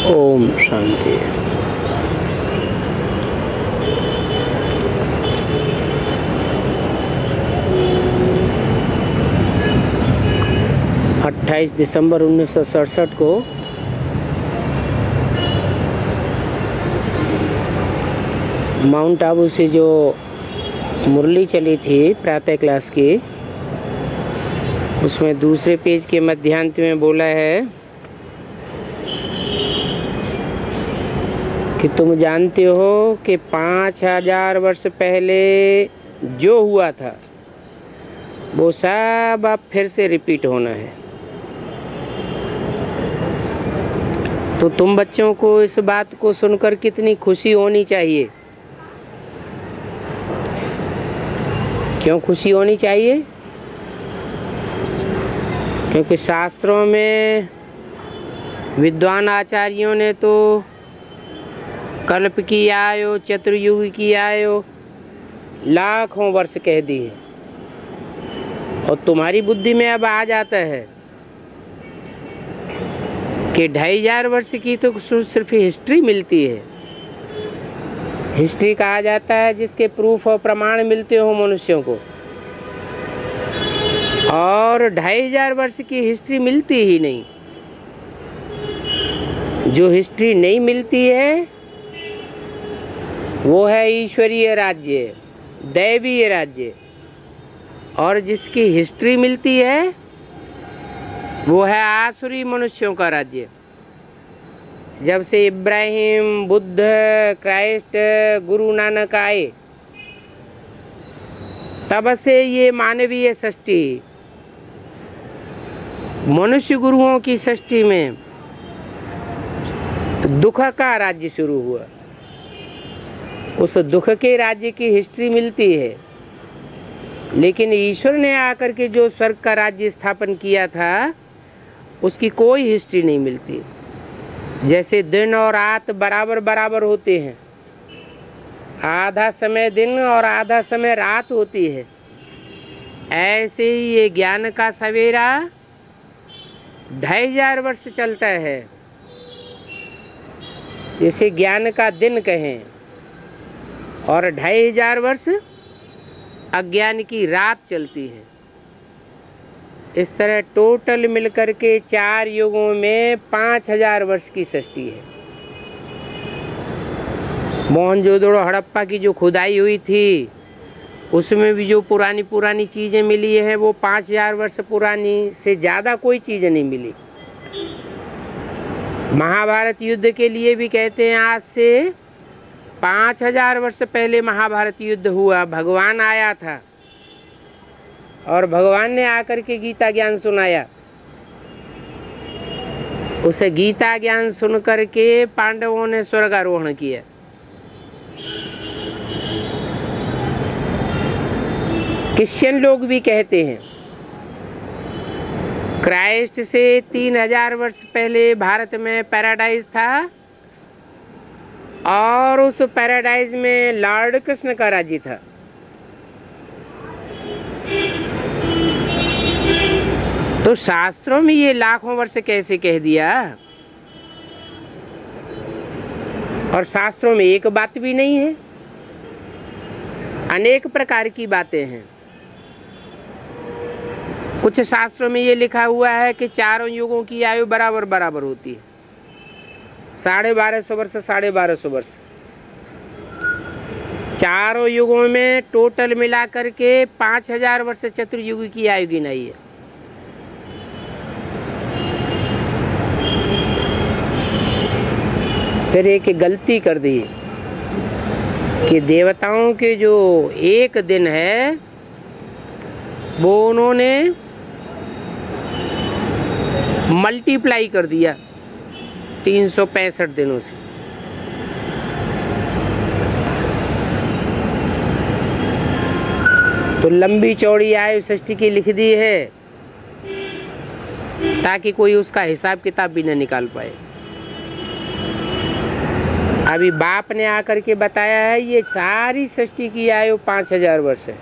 ओम शांति। अट्ठाईस दिसंबर 1967 को माउंट आबू से जो मुरली चली थी प्रातः क्लास की, उसमें दूसरे पेज के मध्यांत में बोला है कि तुम जानते हो कि 5000 वर्ष पहले जो हुआ था वो सब अब फिर से रिपीट होना है। तो तुम बच्चों को इस बात को सुनकर कितनी खुशी होनी चाहिए। क्यों खुशी होनी चाहिए? क्योंकि शास्त्रों में विद्वान आचार्यों ने तो कल्प की आयो, चतुर्युग की आयो, लाखों वर्ष कह दी है, और तुम्हारी बुद्धि में अब आ जाता है कि 2500 वर्ष की तो सिर्फ हिस्ट्री मिलती है। हिस्ट्री कहा जाता है जिसके प्रूफ और प्रमाण मिलते हो मनुष्यों को, और 2500 वर्ष की हिस्ट्री मिलती ही नहीं। जो हिस्ट्री नहीं मिलती है वो है ईश्वरीय राज्य, दैवीय राज्य, और जिसकी हिस्ट्री मिलती है वो है आसुरी मनुष्यों का राज्य। जब से इब्राहिम, बुद्ध, क्राइस्ट, गुरु नानक आए, तब से ये मानवीय सृष्टि, मनुष्य गुरुओं की सृष्टि में दुख का राज्य शुरू हुआ। उस दुख के राज्य की हिस्ट्री मिलती है, लेकिन ईश्वर ने आकर के जो स्वर्ग का राज्य स्थापन किया था उसकी कोई हिस्ट्री नहीं मिलती। जैसे दिन और रात बराबर बराबर होते हैं, आधा समय दिन और आधा समय रात होती है, ऐसे ही ये ज्ञान का सवेरा 2500 वर्ष चलता है। इसे ज्ञान का दिन कहें, और 2500 वर्ष अज्ञान की रात चलती है। इस तरह टोटल मिलकर के 4 युगों में 5000 वर्ष की सृष्टि है। मोहनजोदड़ो हड़प्पा की जो खुदाई हुई थी उसमें भी जो पुरानी चीज़ें मिली हैं वो 5000 वर्ष पुरानी से ज़्यादा कोई चीज़ नहीं मिली। महाभारत युद्ध के लिए भी कहते हैं आज से 5000 वर्ष पहले महाभारत युद्ध हुआ, भगवान आया था और भगवान ने आकर के गीता ज्ञान सुनाया। उसे गीता ज्ञान सुन करके पांडवों ने स्वर्गारोहण किया। क्रिश्चियन लोग भी कहते हैं क्राइस्ट से 3000 वर्ष पहले भारत में पैराडाइज था, और उस पैराडाइज में लॉर्ड कृष्ण का राज्य था। तो शास्त्रों में ये लाखों वर्ष कैसे कह दिया? और शास्त्रों में एक बात भी नहीं है, अनेक प्रकार की बातें हैं। कुछ शास्त्रों में ये लिखा हुआ है कि चारों युगों की आयु बराबर बराबर होती है, 1250 वर्ष, 1250 वर्ष। चारों युगों में टोटल मिला करके 5000 वर्ष चतुर्युग की आयु गिनाई है। फिर एक गलती कर दी कि देवताओं के जो एक दिन है वो उन्होंने मल्टीप्लाई कर दिया 365 दिनों से। तो लंबी चौड़ी आयु सृष्टि की लिख दी है ताकि कोई उसका हिसाब किताब भी न निकाल पाए। अभी बाप ने आकर के बताया है ये सारी सृष्टि की आयु 5000 वर्ष है,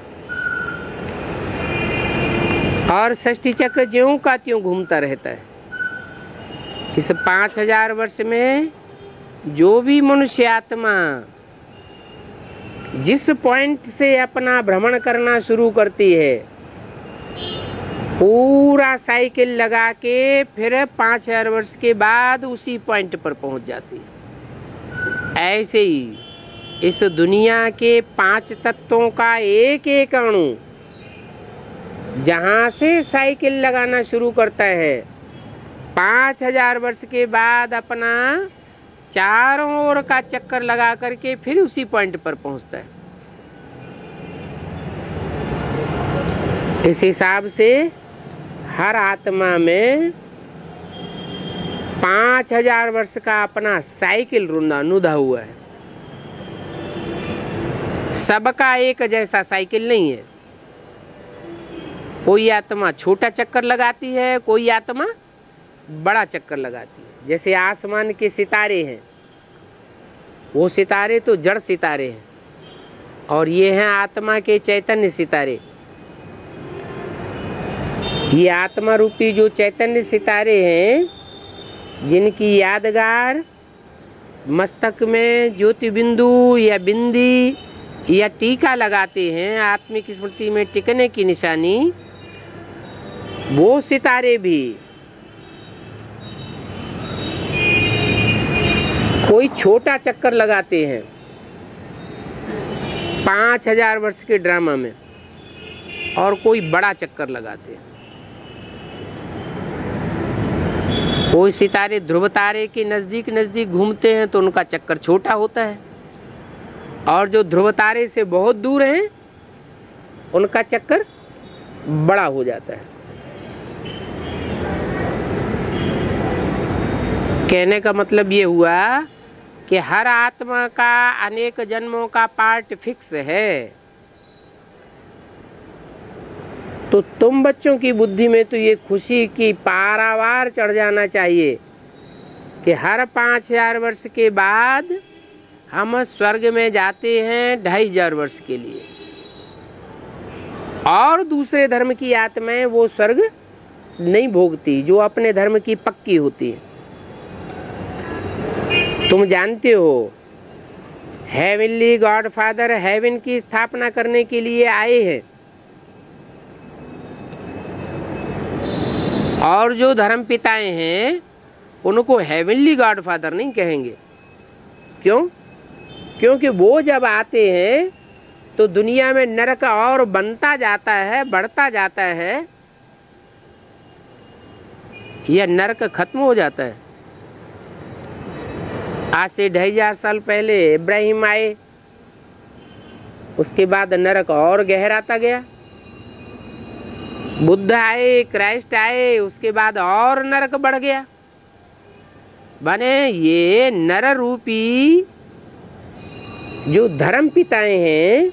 और सृष्टि चक्र ज्यों का त्यों घूमता रहता है। इस 5000 वर्ष में जो भी मनुष्य आत्मा जिस पॉइंट से अपना भ्रमण करना शुरू करती है, पूरा साइकिल लगा के फिर 5000 वर्ष के बाद उसी पॉइंट पर पहुंच जाती है। ऐसे ही इस दुनिया के 5 तत्वों का एक एक अणु जहां से साइकिल लगाना शुरू करता है, 5000 वर्ष के बाद अपना चारों ओर का चक्कर लगा करके फिर उसी पॉइंट पर पहुंचता है। इस हिसाब से हर आत्मा में 5000 वर्ष का अपना साइकिल रुंधा हुआ है। सबका एक जैसा साइकिल नहीं है। कोई आत्मा छोटा चक्कर लगाती है, कोई आत्मा बड़ा चक्कर लगाती है। जैसे आसमान के सितारे हैं, वो सितारे तो जड़ सितारे हैं, और ये हैं आत्मा के चैतन्य सितारे। ये आत्मा रूपी जो चैतन्य सितारे हैं, जिनकी यादगार मस्तक में ज्योति बिंदु या बिंदी या टीका लगाते हैं, आत्मिक स्मृति में टिकने की निशानी, वो सितारे भी कोई छोटा चक्कर लगाते हैं 5000 वर्ष के ड्रामा में, और कोई बड़ा चक्कर लगाते हैं। कोई सितारे ध्रुव तारे के नजदीक नजदीक घूमते हैं तो उनका चक्कर छोटा होता है, और जो ध्रुव तारे से बहुत दूर हैं उनका चक्कर बड़ा हो जाता है। कहने का मतलब ये हुआ कि हर आत्मा का अनेक जन्मों का पार्ट फिक्स है। तो तुम बच्चों की बुद्धि में तो ये खुशी की पारावार चढ़ जाना चाहिए कि हर 5000 वर्ष के बाद हम स्वर्ग में जाते हैं 2500 वर्ष के लिए, और दूसरे धर्म की आत्माएं वो स्वर्ग नहीं भोगती जो अपने धर्म की पक्की होती है। तुम जानते हो हेवनली गॉडफादर हेवन की स्थापना करने के लिए आए हैं, और जो धर्म पिताएं हैं उनको हेवनली गॉडफादर नहीं कहेंगे। क्यों? क्योंकि वो जब आते हैं तो दुनिया में नरक और बनता जाता है, बढ़ता जाता है, यह नरक खत्म हो जाता है। आज से 2500 साल पहले इब्राहिम आए, उसके बाद नरक और गहराता गया। बुद्ध आए, क्राइस्ट आए, उसके बाद और नरक बढ़ गया। बने ये नर रूपी जो धर्म पिताएं हैं,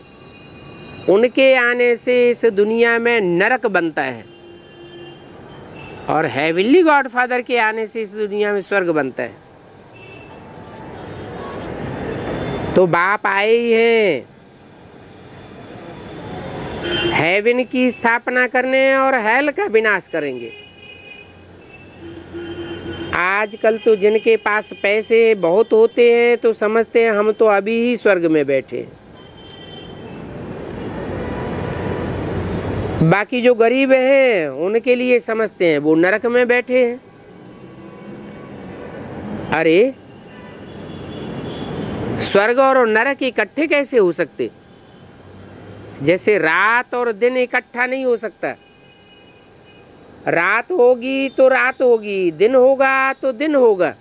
उनके आने से इस दुनिया में नरक बनता है, और हेवनली गॉडफादर के आने से इस दुनिया में स्वर्ग बनता है। तो बाप आए ही हैं हेवन की स्थापना करने और हेल का विनाश करेंगे। आजकल तो जिनके पास पैसे बहुत होते हैं तो समझते हैं हम तो अभी ही स्वर्ग में बैठे हैं, बाकी जो गरीब हैं उनके लिए समझते हैं वो नरक में बैठे हैं। अरे स्वर्ग और नरक इकट्ठे कैसे हो सकते? जैसे रात और दिन इकट्ठा नहीं हो सकता। रात होगी तो रात होगी, दिन होगा तो दिन होगा।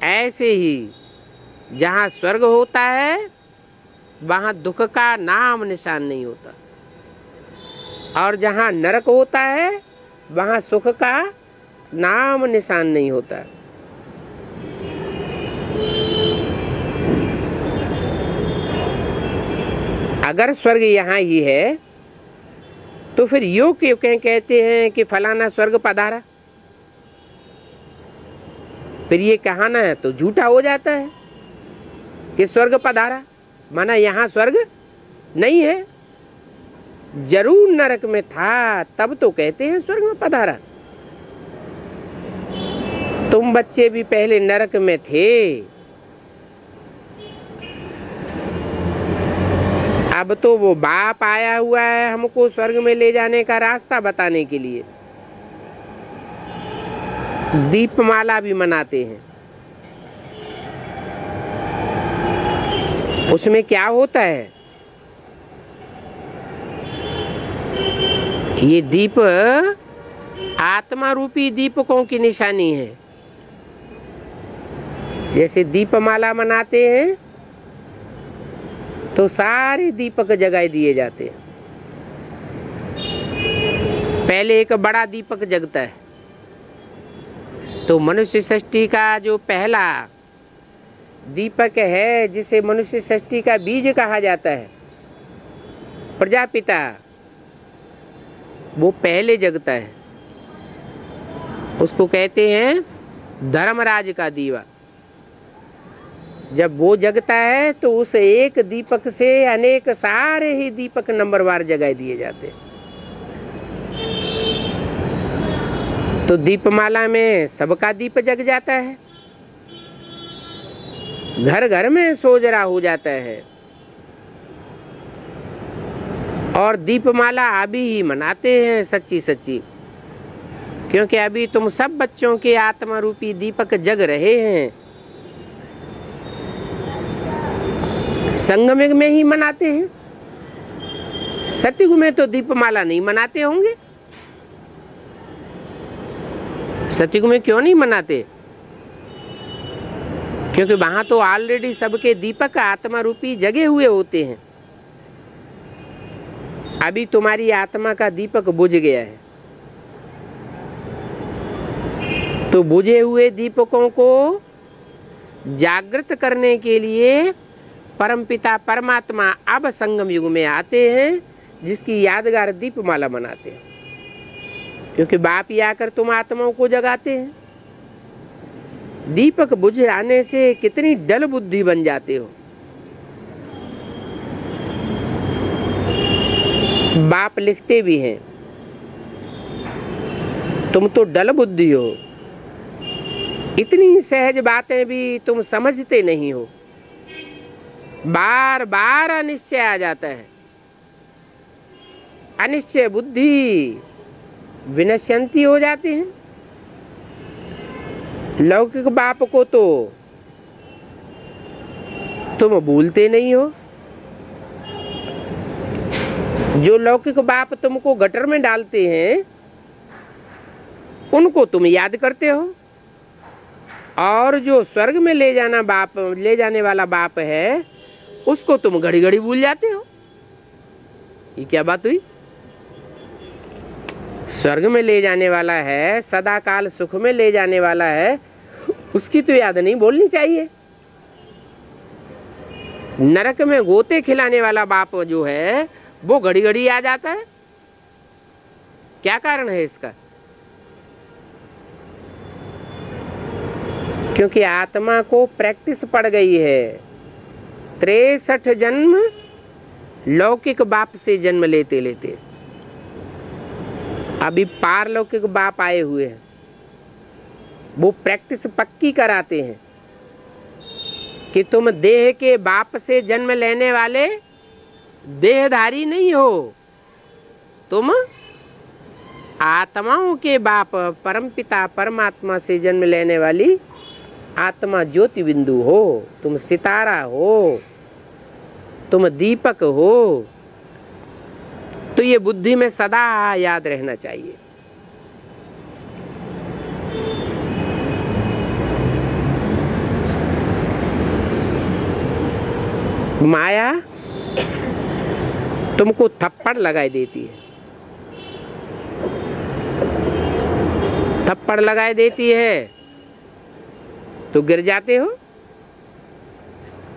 ऐसे ही जहाँ स्वर्ग होता है वहाँ दुख का नाम निशान नहीं होता, और जहाँ नरक होता है वहाँ सुख का नाम निशान नहीं होता। अगर स्वर्ग यहाँ ही है तो फिर यो क्यों कहते हैं कि फलाना स्वर्ग पधारा? फिर ये कहाना है तो झूठा हो जाता है कि स्वर्ग पधारा, माना यहाँ स्वर्ग नहीं है, जरूर नरक में था तब तो कहते हैं स्वर्ग में पधारा। तुम बच्चे भी पहले नरक में थे, अब तो वो बाप आया हुआ है हमको स्वर्ग में ले जाने का रास्ता बताने के लिए। दीपमाला भी मनाते हैं। उसमें क्या होता है? ये दीप आत्मा रूपी दीपकों की निशानी है। जैसे दीपमाला मनाते हैं तो सारे दीपक जगाए दिए जाते हैं। पहले एक बड़ा दीपक जगता है, तो मनुष्य सृष्टि का जो पहला दीपक है, जिसे मनुष्य सृष्टि का बीज कहा जाता है, प्रजापिता, वो पहले जगता है। उसको कहते हैं धर्मराज का दीवा। जब वो जगता है तो उस एक दीपक से अनेक सारे ही दीपक नंबरवार जगाए दिए जाते हैं। तो दीपमाला में सबका दीप जग जाता है, घर घर में सोजरा हो जाता है। और दीपमाला अभी ही मनाते हैं सच्ची सच्ची, क्योंकि अभी तुम सब बच्चों के आत्मा रूपी दीपक जग रहे हैं। संगम में ही मनाते हैं, सतयुग में तो दीपमाला नहीं मनाते होंगे। सतयुग में क्यों नहीं मनाते? क्योंकि वहां तो ऑलरेडी सबके दीपक आत्मा रूपी जगे हुए होते हैं। अभी तुम्हारी आत्मा का दीपक बुझ गया है, तो बुझे हुए दीपकों को जागृत करने के लिए परमपिता परमात्मा अब संगम युग में आते हैं, जिसकी यादगार दीपमाला मनाते हैं। क्योंकि बाप ही आकर तुम आत्माओं को जगाते हैं। दीपक बुझ आने से कितनी डल बुद्धि बन जाते हो। बाप लिखते भी हैं, तुम तो डल बुद्धि हो, इतनी सहज बातें भी तुम समझते नहीं हो। बार बार अनिश्चय आ जाता है। अनिश्चय बुद्धि विनश्यंती हो जाती है। लौकिक बाप को तो तुम भूलते नहीं हो। जो लौकिक बाप तुमको गटर में डालते हैं, उनको तुम याद करते हो। और जो स्वर्ग में ले जाने वाला बाप है, उसको तुम घड़ी घड़ी भूल जाते हो। ये क्या बात हुई? स्वर्ग में ले जाने वाला है, सदा काल सुख में ले जाने वाला है, उसकी तो याद नहीं भूलनी चाहिए। नरक में गोते खिलाने वाला बाप जो है, वो घड़ी घड़ी आ जाता है। क्या कारण है इसका? क्योंकि आत्मा को प्रैक्टिस पड़ गई है। 63 जन्म लौकिक बाप से जन्म लेते लेते अभी पारलौकिक बाप आए हुए हैं। वो प्रैक्टिस पक्की कराते हैं कि तुम देह के बाप से जन्म लेने वाले देहधारी नहीं हो, तुम आत्माओं के बाप परमपिता परमात्मा से जन्म लेने वाली आत्मा ज्योति बिंदु हो। तुम सितारा हो, तुम दीपक हो। तो ये बुद्धि में सदा याद रहना चाहिए। माया तुमको थप्पड़ लगाए देती है, थप्पड़ लगाए देती है तो गिर जाते हो।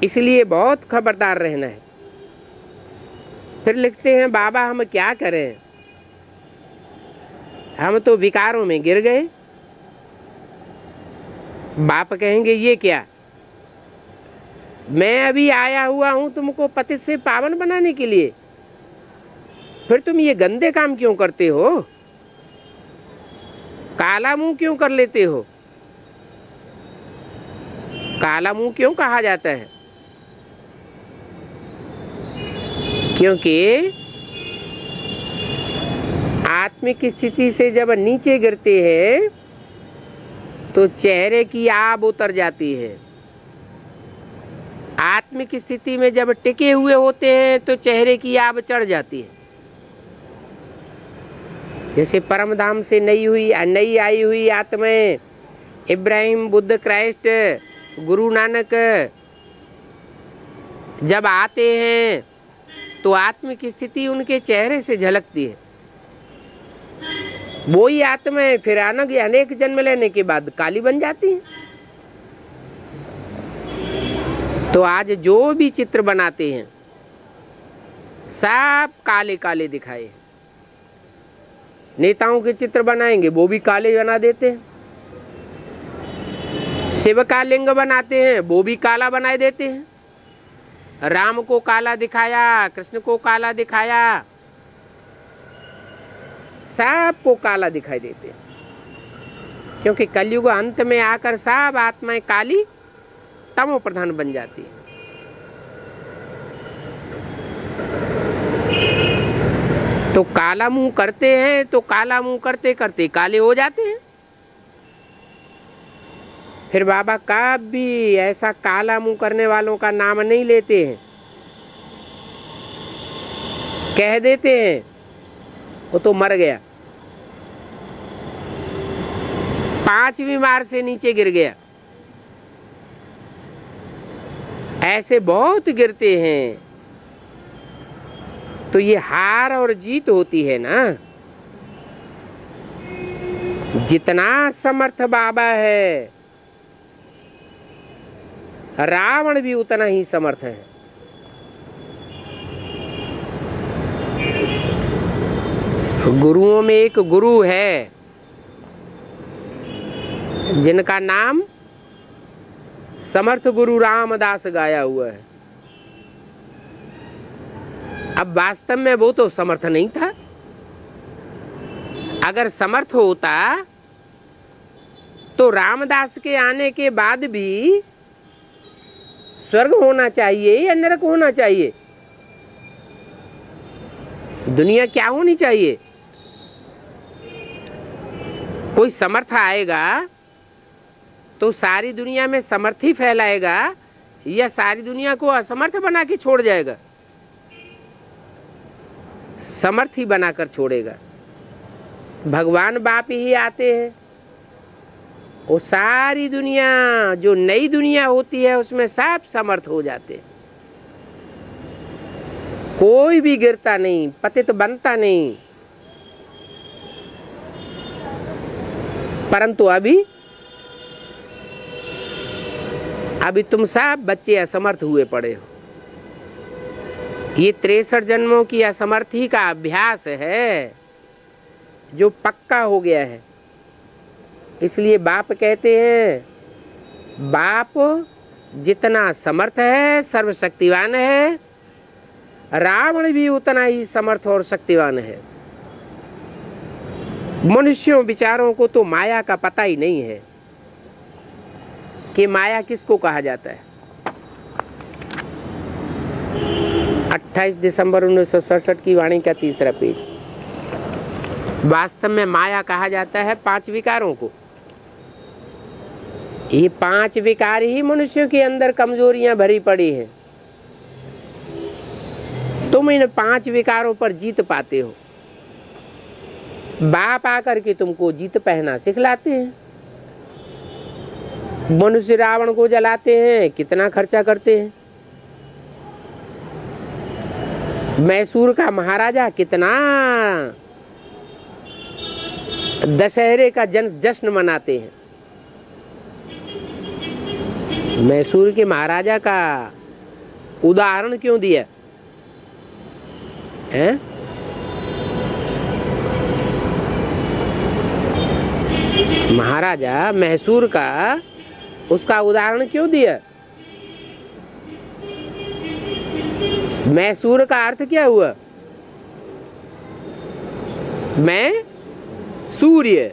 इसलिए बहुत खबरदार रहना है। फिर लिखते हैं, बाबा हम क्या करें, हम तो विकारों में गिर गए। बाप कहेंगे, ये क्या, मैं अभी आया हुआ हूं तुमको पतित से पावन बनाने के लिए, फिर तुम ये गंदे काम क्यों करते हो, काला मुंह क्यों कर लेते हो। काला मुंह क्यों कहा जाता है? क्योंकि आत्मिक स्थिति से जब नीचे गिरते हैं तो चेहरे की आब उतर जाती है। आत्मिक स्थिति में जब टिके हुए होते हैं तो चेहरे की आब चढ़ जाती है। जैसे परम धाम से नई आई हुई आत्माएं, इब्राहिम, बुद्ध, क्राइस्ट, गुरु नानक जब आते हैं तो आत्मिक स्थिति उनके चेहरे से झलकती है। वही आत्माएं फिर अनेक जन्म लेने के बाद काली बन जाती हैं। तो आज जो भी चित्र बनाते हैं सब काले काले दिखाए। नेताओं के चित्र बनाएंगे वो भी काले बना देते हैं। शिव का लिंग बनाते हैं वो भी काला बना देते हैं। राम को काला दिखाया, कृष्ण को काला दिखाया, सबको काला दिखाई देते हैं। क्योंकि कलयुग अंत में आकर सब आत्माएं काली तमो प्रधान बन जाती है। तो काला मुंह करते हैं तो काला मुंह करते करते काले हो जाते हैं। फिर बाबा कभी ऐसा काला मुंह करने वालों का नाम नहीं लेते हैं। कह देते हैं वो तो मर गया, 5वीं मार से नीचे गिर गया। ऐसे बहुत गिरते हैं। तो ये हार और जीत होती है ना। जितना समर्थ बाबा है रावण भी उतना ही समर्थ है। गुरुओं में एक गुरु है जिनका नाम समर्थ गुरु रामदास गाया हुआ है। अब वास्तव में वो तो समर्थ नहीं था। अगर समर्थ होता तो रामदास के आने के बाद भी स्वर्ग होना चाहिए या नरक होना चाहिए? दुनिया क्या होनी चाहिए? कोई समर्थ आएगा तो सारी दुनिया में समर्थ ही फैलाएगा या सारी दुनिया को असमर्थ बना के छोड़ जाएगा? समर्थ ही बनाकर छोड़ेगा। भगवान बाप ही आते हैं, वो सारी दुनिया जो नई दुनिया होती है उसमें सब समर्थ हो जाते हैं। कोई भी गिरता नहीं, पतित बनता नहीं। परंतु अभी तुम सब बच्चे असमर्थ हुए पड़े हो। ये 63 जन्मों की असमर्थी का अभ्यास है जो पक्का हो गया है। इसलिए बाप कहते हैं बाप जितना समर्थ है, सर्वशक्तिवान है, रावण भी उतना ही समर्थ और शक्तिवान है। मनुष्यों विचारों को तो माया का पता ही नहीं है कि माया किसको कहा जाता है। 28 दिसंबर 1967 की वाणी का 3रा पेज। वास्तव में माया कहा जाता है 5 विकारों को। ये 5 विकार ही मनुष्यों के अंदर कमजोरियां भरी पड़ी हैं। तुम इन 5 विकारों पर जीत पाते हो। बाप आकर के तुमको जीत पहना सिखलाते हैं। मनुष्य रावण को जलाते हैं, कितना खर्चा करते हैं। मैसूर का महाराजा कितना दशहरे का जश्न मनाते हैं। मैसूर के महाराजा का उदाहरण क्यों दिया है? महाराजा मैसूर का उसका उदाहरण क्यों दिया? मैसूर का अर्थ क्या हुआ? मैं सूर्य।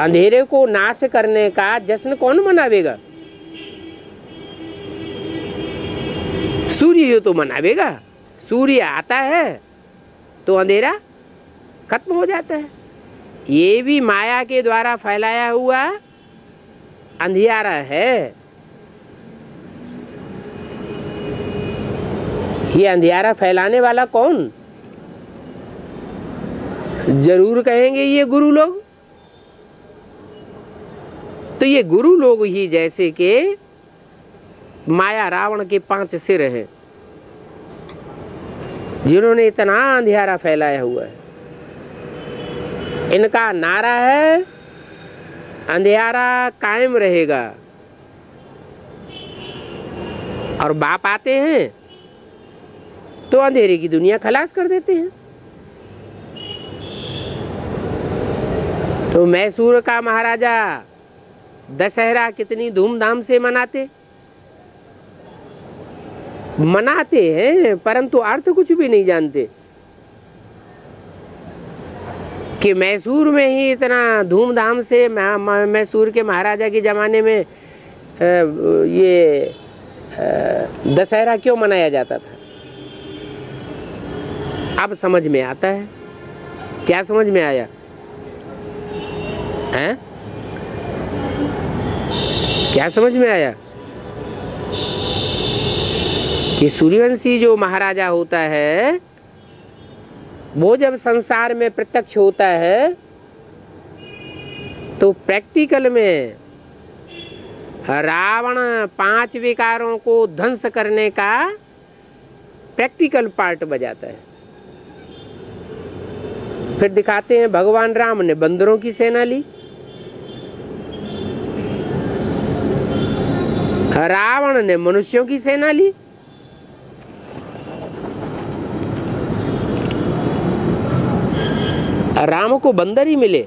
अंधेरे को नाश करने का जश्न कौन मनावेगा? सूर्य तो मनावेगा। सूर्य आता है तो अंधेरा खत्म हो जाता है। ये भी माया के द्वारा फैलाया हुआ अंधियारा है। ये अंधियारा फैलाने वाला कौन? जरूर कहेंगे ये गुरु लोग। तो ये गुरु लोग ही जैसे कि माया रावण के 5 सिर हैं, जिन्होंने इतना अंधियारा फैलाया हुआ है। इनका नारा है अंधियारा कायम रहेगा, और बाप आते हैं तो अंधेरे की दुनिया खलास कर देते हैं। तो मैसूर का महाराजा दशहरा कितनी धूमधाम से मनाते हैं, परंतु अर्थ कुछ भी नहीं जानते कि मैसूर में ही इतना धूमधाम से मैसूर के महाराजा के ज़माने में ये दशहरा क्यों मनाया जाता था। अब समझ में आता है। क्या समझ में आया है? क्या समझ में आया कि सूर्यवंशी जो महाराजा होता है वो जब संसार में प्रत्यक्ष होता है तो प्रैक्टिकल में रावण 5 विकारों को ध्वंस करने का प्रैक्टिकल पार्ट बजाता है। फिर दिखाते हैं भगवान राम ने बंदरों की सेना ली, रावण ने मनुष्यों की सेना ली। राम को बंदर ही मिले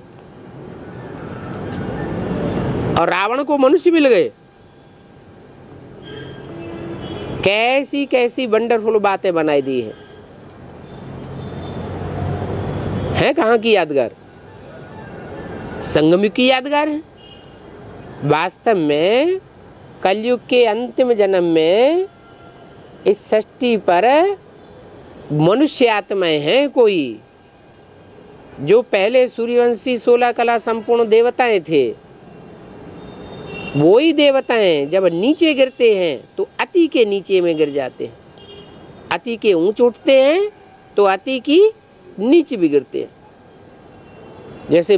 और रावण को मनुष्य मिल गए। कैसी कैसी वंडरफुल बातें बनाई दी है कहाँ की यादगार? संगम की यादगार है। वास्तव में कलयुग के अंतिम जन्म में इस सृष्टि पर मनुष्य आत्माएं हैं कोई, जो पहले सूर्यवंशी 16 कला संपूर्ण देवताएं थे। वो ही देवताएं जब नीचे गिरते हैं तो अति के नीचे में गिर जाते हैं, अति के ऊंच उठते हैं तो अति की नीचे भी गिरते हैं। जैसे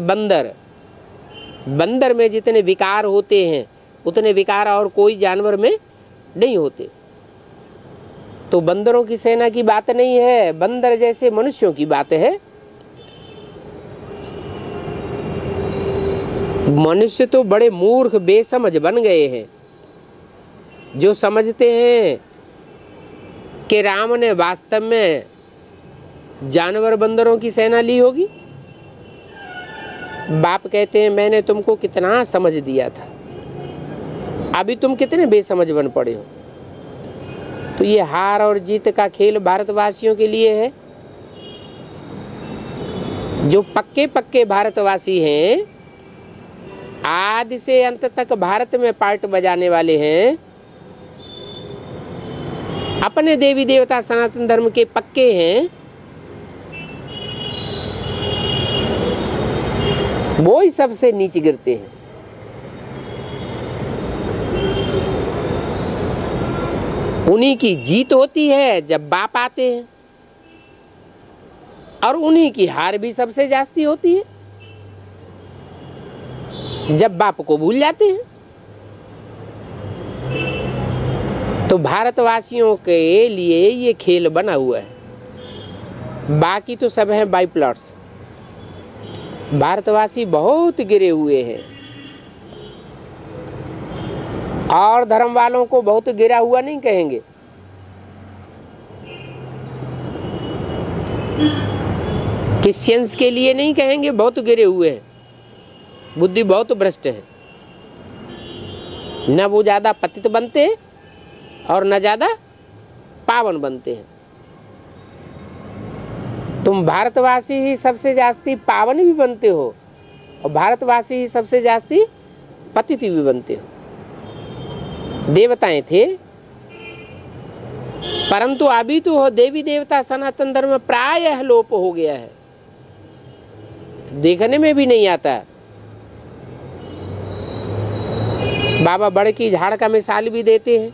बंदर में जितने विकार होते हैं उतने विकार और कोई जानवर में नहीं होते। तो बंदरों की सेना की बात नहीं है, बंदर जैसे मनुष्यों की बात है। मनुष्य तो बड़े मूर्ख बेसमझ बन गए हैं, जो समझते हैं कि राम ने वास्तव में जानवर बंदरों की सेना ली होगी। बाप कहते हैं मैंने तुमको कितना समझ दिया था, अभी तुम कितने बेसमझ बन पड़े हो। तो ये हार और जीत का खेल भारतवासियों के लिए है। जो पक्के पक्के भारतवासी हैं, आदि से अंत तक भारत में पार्ट बजाने वाले हैं, अपने देवी देवता सनातन धर्म के पक्के हैं, वो ही सबसे नीचे गिरते हैं। उन्हीं की जीत होती है जब बाप आते हैं, और उन्हीं की हार भी सबसे जास्ती होती है जब बाप को भूल जाते हैं। तो भारतवासियों के लिए ये खेल बना हुआ है, बाकी तो सब हैं बाई प्लॉट्स। भारतवासी बहुत गिरे हुए हैं, और धर्म वालों को बहुत गिरा हुआ नहीं कहेंगे। क्रिश्चियंस के लिए नहीं कहेंगे बहुत गिरे हुए हैं, बुद्धि बहुत भ्रष्ट है। न वो ज्यादा पतित बनते हैं और न ज्यादा पावन बनते हैं। तुम भारतवासी ही सबसे जास्ती पावन भी बनते हो, और भारतवासी ही सबसे जास्ती पतित भी बनते हो। देवताएं थे, परंतु अभी तो देवी देवता सनातन धर्म प्रायः लोप हो गया है, देखने में भी नहीं आता। बाबा बड़ की झाड़ का मिसाल भी देते हैं,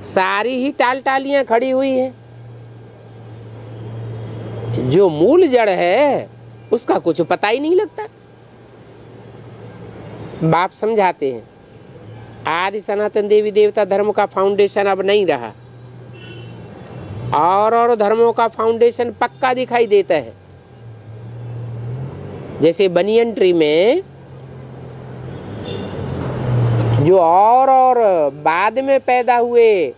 सारी ही टाल टालियां खड़ी हुई हैं, जो मूल जड़ है उसका कुछ पता ही नहीं लगता। बाप समझाते हैं आदि सनातन देवी देवता धर्म का फाउंडेशन अब नहीं रहा, और धर्मों का फाउंडेशन पक्का दिखाई देता है। जैसे बनियन ट्री में जो और बाद में पैदा हुए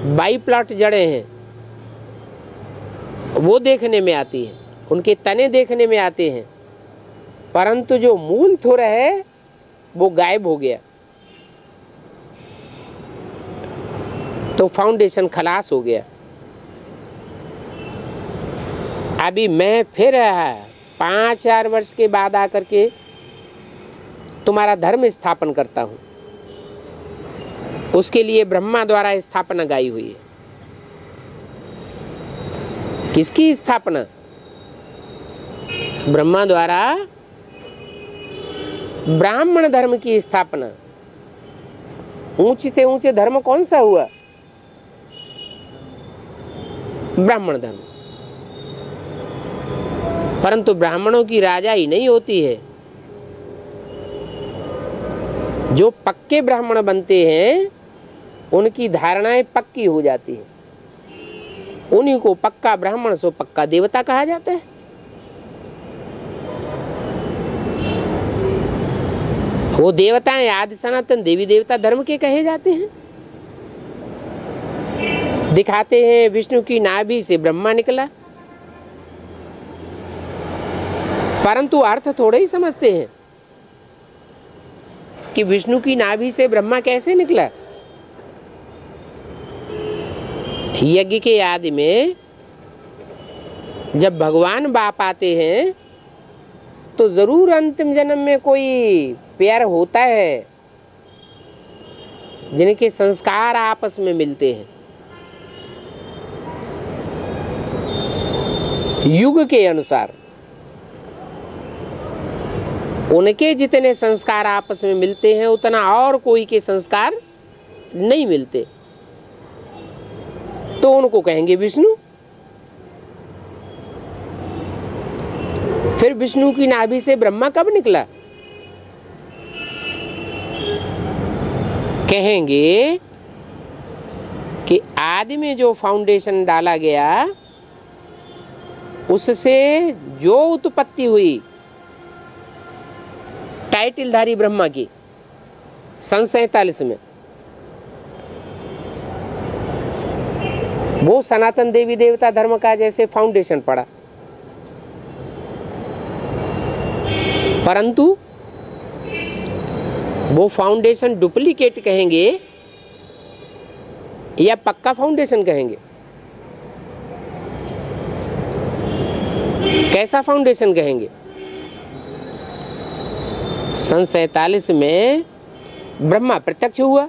बाई प्लॉट जड़ें हैं वो देखने में आती हैं, उनके तने देखने में आते हैं, परंतु जो मूल थोड़ा है वो गायब हो गया, तो फाउंडेशन खलास हो गया। अभी मैं फिर 5,000 वर्ष के बाद आकर के तुम्हारा धर्म स्थापन करता हूं। उसके लिए ब्रह्मा द्वारा स्थापना गाई हुई है। किसकी स्थापना? ब्रह्मा द्वारा ब्राह्मण धर्म की स्थापना। ऊंचे से ऊंचे धर्म कौन सा हुआ? ब्राह्मण धर्म। परंतु ब्राह्मणों की राजाई नहीं होती है। जो पक्के ब्राह्मण बनते हैं उनकी धारणाएं पक्की हो जाती हैं, उन्हीं को पक्का ब्राह्मण सो पक्का देवता कहा जाता है। वो देवताएं आदि सनातन देवी देवता धर्म के कहे जाते हैं। दिखाते हैं विष्णु की नाभि से ब्रह्मा निकला, परंतु अर्थ थोड़े ही समझते हैं कि विष्णु की नाभि से ब्रह्मा कैसे निकला। यज्ञ के आदि में जब भगवान बाप आते हैं तो जरूर अंतिम जन्म में कोई प्यार होता है, जिनके संस्कार आपस में मिलते हैं। युग के अनुसार उनके जितने संस्कार आपस में मिलते हैं उतना और कोई के संस्कार नहीं मिलते, तो उनको कहेंगे विष्णु। फिर विष्णु की नाभि से ब्रह्मा कब निकला? कहेंगे कि आदि में जो फाउंडेशन डाला गया उससे जो उत्पत्ति हुई टाइटलधारी ब्रह्मा की सन 47 में, वो सनातन देवी देवता धर्म का जैसे फाउंडेशन पड़ा। परंतु वो फाउंडेशन डुप्लीकेट कहेंगे या पक्का फाउंडेशन कहेंगे? कैसा फाउंडेशन कहेंगे? सन 47 में ब्रह्मा प्रत्यक्ष हुआ।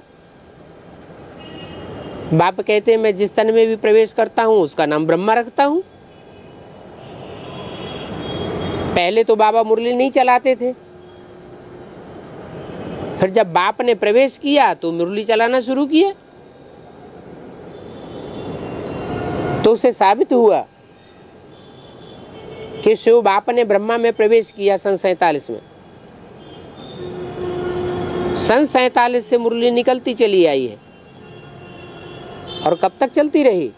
बाप कहते हैं मैं जिस तन में भी प्रवेश करता हूं उसका नाम ब्रह्मा रखता हूं। पहले तो बाबा मुरली नहीं चलाते थे, फिर जब बाप ने प्रवेश किया तो मुरली चलाना शुरू किया, तो उसे साबित हुआ कि शिव बाप ने ब्रह्मा में प्रवेश किया सन 47 में। सन 47 से मुरली निकलती चली आई है, और कब तक चलती रही?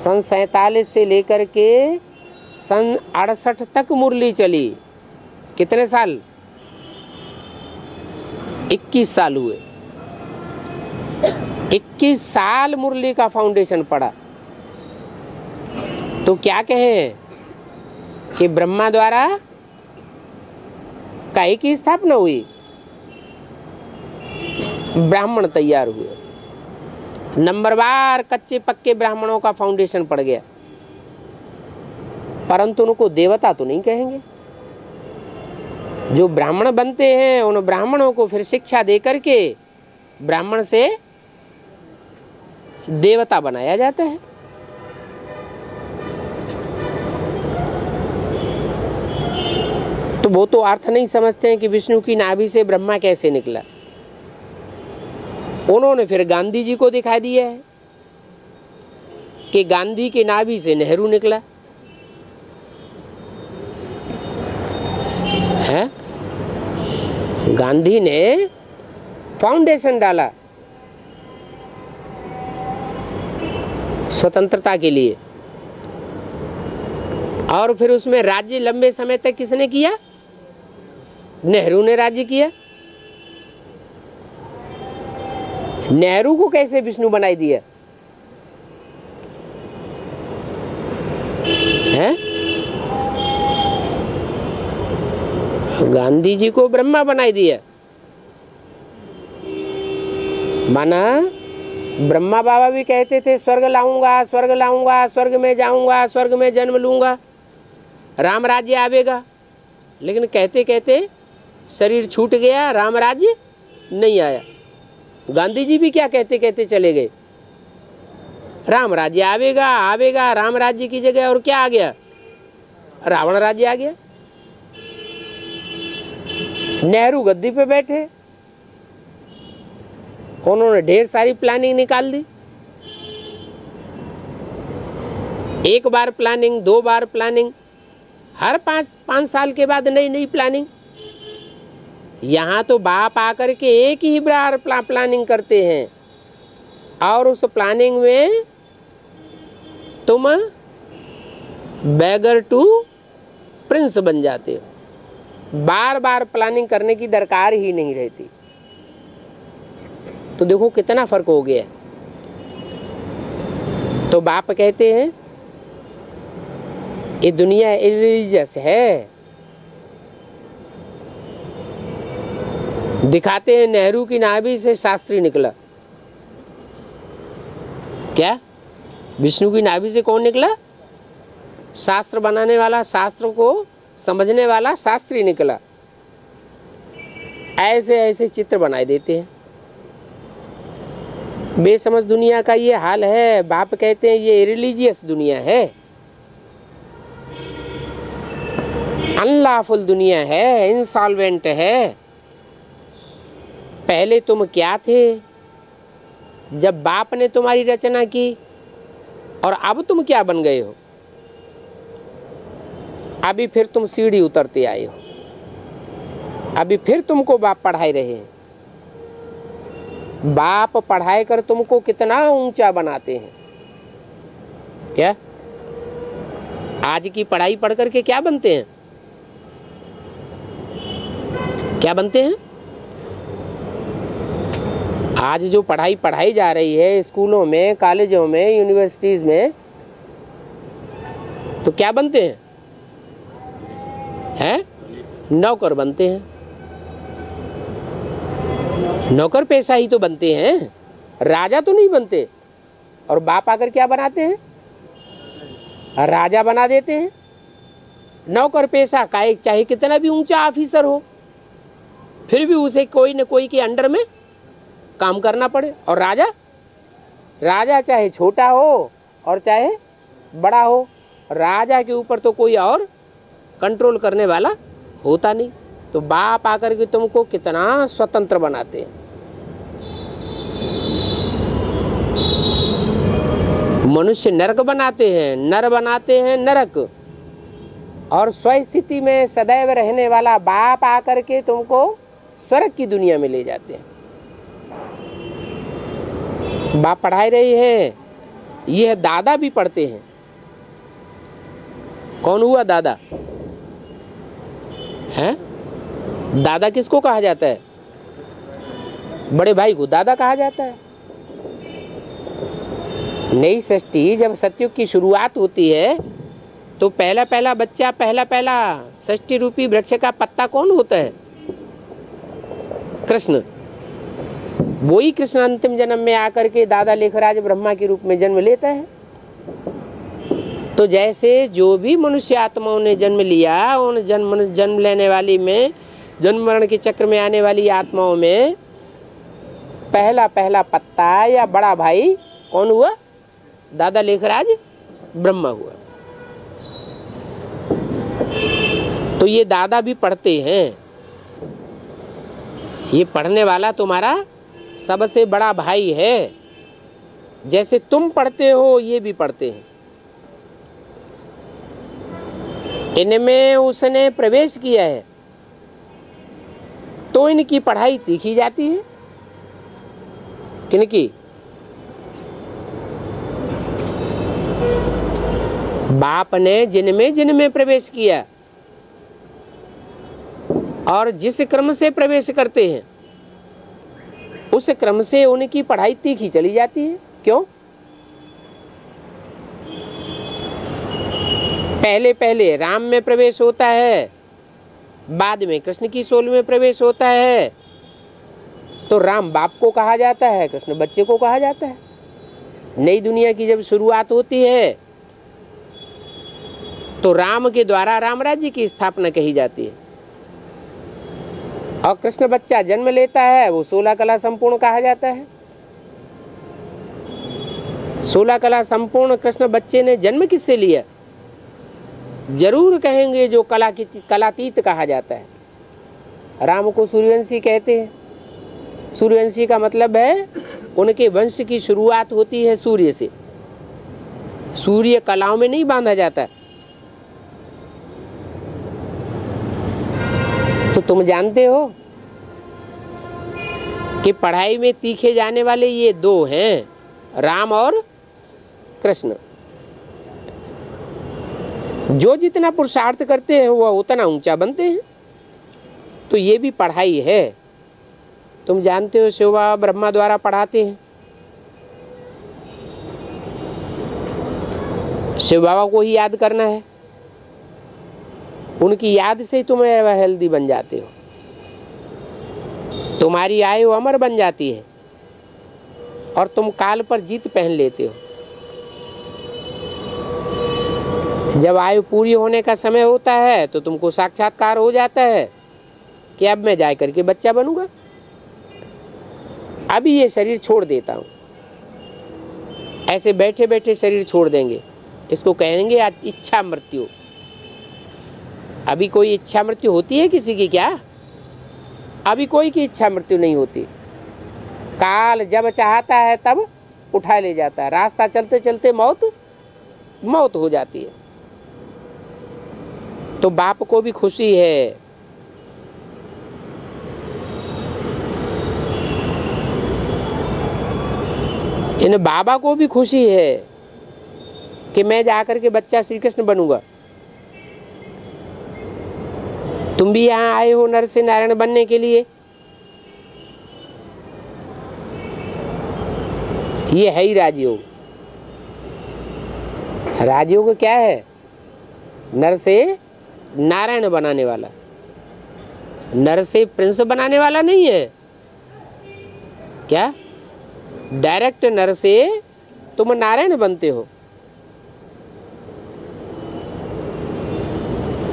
सन 47 से लेकर के सन 68 तक मुरली चली। कितने साल? 21 साल हुए। 21 साल मुरली का फाउंडेशन पड़ा। तो क्या कहें कि ब्रह्मा द्वारा काहे की स्थापना हुई? ब्राह्मण तैयार हुए, नंबरवार कच्चे पक्के ब्राह्मणों का फाउंडेशन पड़ गया। परंतु उनको देवता तो नहीं कहेंगे। जो ब्राह्मण बनते हैं उन ब्राह्मणों को फिर शिक्षा दे करके ब्राह्मण से देवता बनाया जाता है। तो वो तो अर्थ नहीं समझते हैं कि विष्णु की नाभि से ब्रह्मा कैसे निकला। उन्होंने फिर गांधी जी को दिखा दिया है कि गांधी के नाभि से नेहरू निकला है। गांधी ने फाउंडेशन डाला स्वतंत्रता के लिए, और फिर उसमें राज्य लंबे समय तक किसने किया? नेहरू ने राज्य किया। नेहरू को कैसे विष्णु बनाई दिया है? गांधी जी को ब्रह्मा बनाई दिया। माना ब्रह्मा बाबा भी कहते थे स्वर्ग लाऊंगा, स्वर्ग लाऊंगा, स्वर्ग में जाऊंगा, स्वर्ग में जन्म लूंगा, राम राज्य आवेगा। लेकिन कहते कहते शरीर छूट गया, राम राज्य नहीं आया। गांधी जी भी क्या कहते कहते चले गए, राम राज्य आवेगा आवेगा। राम राज्य की जगह और क्या आ गया? रावण राज्य आ गया। नेहरू गद्दी पे बैठे, उन्होंने ढेर सारी प्लानिंग निकाल दी। एक बार प्लानिंग, दो बार प्लानिंग, हर पाँच साल के बाद नई नई प्लानिंग। यहाँ तो बाप आकर के एक ही बार प्लानिंग करते हैं और उस प्लानिंग में तुम बैगर टू प्रिंस बन जाते हो। बार बार प्लानिंग करने की दरकार ही नहीं रहती। तो देखो कितना फर्क हो गया। तो बाप कहते हैं ये दुनिया इरिलीजियस है। दिखाते हैं नेहरू की नाभि से शास्त्री निकला। क्या? विष्णु की नाभि से कौन निकला? शास्त्र बनाने वाला, शास्त्र को समझने वाला शास्त्री निकला। ऐसे ऐसे चित्र बनाए देते हैं। बेसमझ दुनिया का ये हाल है। बाप कहते हैं ये रिलीजियस दुनिया है, अनलॉफुल दुनिया है, इंसॉल्वेंट है। पहले तुम क्या थे जब बाप ने तुम्हारी रचना की, और अब तुम क्या बन गए हो? अभी फिर तुम सीढ़ी उतरते आए हो। अभी फिर तुमको बाप पढ़ाई रहे हैं। बाप पढ़ाई कर तुमको कितना ऊंचा बनाते हैं। क्या आज की पढ़ाई पढ़ करके क्या बनते हैं? क्या बनते हैं? आज जो पढ़ाई पढ़ाई जा रही है स्कूलों में, कॉलेजों में, यूनिवर्सिटीज में, तो क्या बनते हैं? हैं? नौकर बनते हैं। नौकर पेशा ही तो बनते हैं, राजा तो नहीं बनते। और बाप आकर क्या बनाते हैं? राजा बना देते हैं। नौकर पेशा का एक चाहे कितना भी ऊंचा ऑफिसर हो, फिर भी उसे कोई न कोई के अंडर में काम करना पड़े। और राजा, राजा चाहे छोटा हो और चाहे बड़ा हो, राजा के ऊपर तो कोई और कंट्रोल करने वाला होता नहीं। तो बाप आकर के तुमको कितना स्वतंत्र बनाते हैं। मनुष्य नरक बनाते हैं, नर बनाते हैं नरक। और स्वस्थिति में सदैव रहने वाला बाप आकर के तुमको स्वर्ग की दुनिया में ले जाते हैं। बाप पढ़ाई रही है, यह दादा भी पढ़ते हैं। कौन हुआ दादा? हैं? दादा किसको कहा जाता है? बड़े भाई को दादा कहा जाता है। नई सृष्टि जब सतयुग की शुरुआत होती है तो पहला पहला बच्चा, पहला पहला सृष्टि रूपी वृक्ष का पत्ता कौन होता है? कृष्ण। वही कृष्ण अंतिम जन्म में आकर के दादा लेखराज ब्रह्मा के रूप में जन्म लेता है। तो जैसे जो भी मनुष्य आत्माओं ने जन्म लिया, उन जन्म लेने वाली में, जन्म मरण के चक्र में आने वाली आत्माओं में पहला पहला पत्ता या बड़ा भाई कौन हुआ? दादा लेखराज ब्रह्मा हुआ। तो ये दादा भी पढ़ते हैं, ये पढ़ने वाला तुम्हारा सबसे बड़ा भाई है। जैसे तुम पढ़ते हो ये भी पढ़ते हैं। इनमें उसने प्रवेश किया है तो इनकी पढ़ाई तीखी जाती है। किनकी? बाप ने जिनमें प्रवेश किया और जिस क्रम से प्रवेश करते हैं उस क्रम से उनकी पढ़ाई तीखी चली जाती है। क्यों? पहले पहले राम में प्रवेश होता है, बाद में कृष्ण की सोल में प्रवेश होता है। तो राम बाप को कहा जाता है, कृष्ण बच्चे को कहा जाता है। नई दुनिया की जब शुरुआत होती है तो राम के द्वारा राम राज्य की स्थापना कही जाती है और कृष्ण बच्चा जन्म लेता है, वो 16 कला संपूर्ण कहा जाता है। 16 कला संपूर्ण कृष्ण बच्चे ने जन्म किससे लिया? जरूर कहेंगे जो कलातीत कहा जाता है। राम को सूर्यवंशी कहते हैं। सूर्यवंशी का मतलब है उनके वंश की शुरुआत होती है सूर्य से। सूर्य कलाओं में नहीं बांधा जाता। तो तुम जानते हो कि पढ़ाई में तीखे जाने वाले ये दो हैं, राम और कृष्ण। जो जितना पुरुषार्थ करते हैं वह उतना ऊंचा बनते हैं। तो ये भी पढ़ाई है। तुम जानते हो शिव बाबा ब्रह्मा द्वारा पढ़ाते हैं। शिव बाबा को ही याद करना है, उनकी याद से तुम हेल्दी बन जाते हो, तुम्हारी आयु अमर बन जाती है और तुम काल पर जीत पहन लेते हो। जब आयु पूरी होने का समय होता है तो तुमको साक्षात्कार हो जाता है कि अब मैं जा करके बच्चा बनूंगा, अभी ये शरीर छोड़ देता हूं। ऐसे बैठे बैठे शरीर छोड़ देंगे, इसको कहेंगे आज इच्छा मृत्यु। अभी कोई इच्छा मृत्यु होती है किसी की? क्या अभी कोई की इच्छा मृत्यु नहीं होती। काल जब चाहता है तब उठा ले जाता है। रास्ता चलते चलते मौत हो जाती है। तो बाप को भी खुशी है। इन बाबा को भी खुशी है कि मैं जाकर के बच्चा श्री कृष्ण बनूंगा। तुम भी यहाँ आए हो नर से नारायण बनने के लिए। ये है ही राजयोग। राजयोग क्या है? नर से नारायण बनाने वाला, नर से प्रिंस बनाने वाला नहीं है। क्या डायरेक्ट नर से तुम नारायण बनते हो।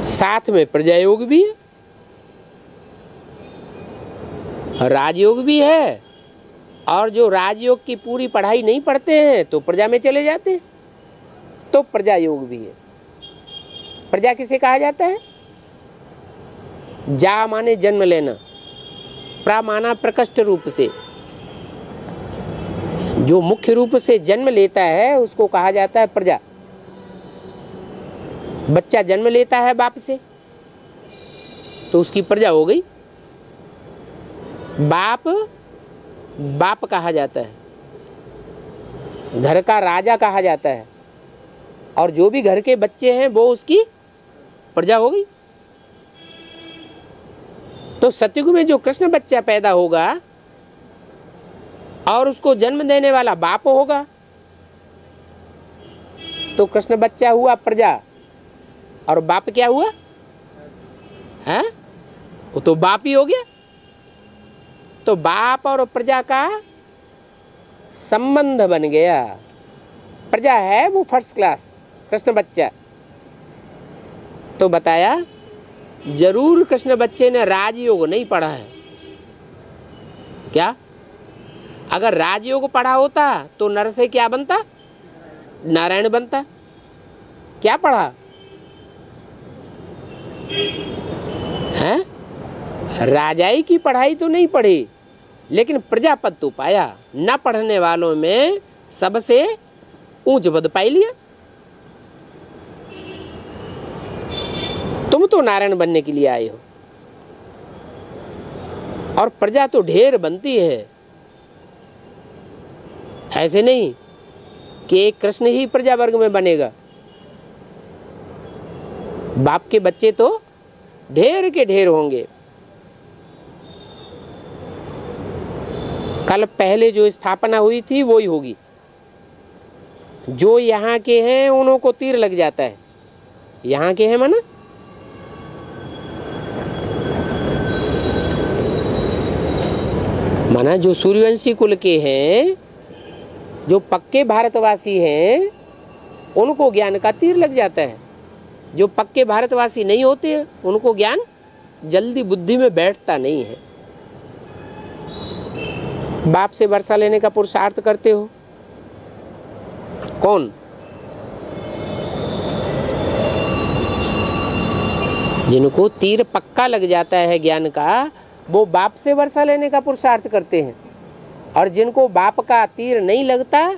साथ में प्रजायोग भी है, राजयोग भी है। और जो राजयोग की पूरी पढ़ाई नहीं पढ़ते हैं तो प्रजा में चले जाते हैं, तो प्रजा योग भी है। प्रजा किसे कहा जाता है? जा माने जन्म लेना, प्रा माना प्रकृष्ट रूप से। जो मुख्य रूप से जन्म लेता है उसको कहा जाता है प्रजा। बच्चा जन्म लेता है बाप से तो उसकी प्रजा हो गई। बाप कहा जाता है, घर का राजा कहा जाता है, और जो भी घर के बच्चे हैं वो उसकी प्रजा हो गई। तो सतयुग में जो कृष्ण बच्चा पैदा होगा और उसको जन्म देने वाला बाप होगा, तो कृष्ण बच्चा हुआ प्रजा और बाप क्या हुआ? है वो तो बाप ही हो गया। तो बाप और प्रजा का संबंध बन गया। प्रजा है वो फर्स्ट क्लास, कृष्ण बच्चा। तो बताया जरूर कृष्ण बच्चे ने राजयोग नहीं पढ़ा है। क्या? अगर राजयोग पढ़ा होता तो नर से क्या बनता? नारायण बनता। क्या पढ़ा है? राजाई की पढ़ाई तो नहीं पढ़ी, लेकिन प्रजापद तो पाया। न पढ़ने वालों में सबसे ऊंच पद पाई लिया। तुम तो नारायण बनने के लिए आए हो, और प्रजा तो ढेर बनती है। ऐसे नहीं कि एक कृष्ण ही प्रजा वर्ग में बनेगा। बाप के बच्चे तो ढेर के ढेर होंगे। कल पहले जो स्थापना हुई थी वो ही होगी। जो यहाँ के हैं उन्हों को तीर लग जाता है। यहाँ के हैं माना जो सूर्यवंशी कुल के हैं, जो पक्के भारतवासी हैं, उनको ज्ञान का तीर लग जाता है। जो पक्के भारतवासी नहीं होते उनको ज्ञान जल्दी बुद्धि में बैठता नहीं है। बाप से वर्षा लेने का पुरुषार्थ करते हो कौन? जिनको तीर पक्का लग जाता है ज्ञान का, वो बाप से वर्षा लेने का पुरुषार्थ करते हैं। और जिनको बाप का तीर नहीं लगता,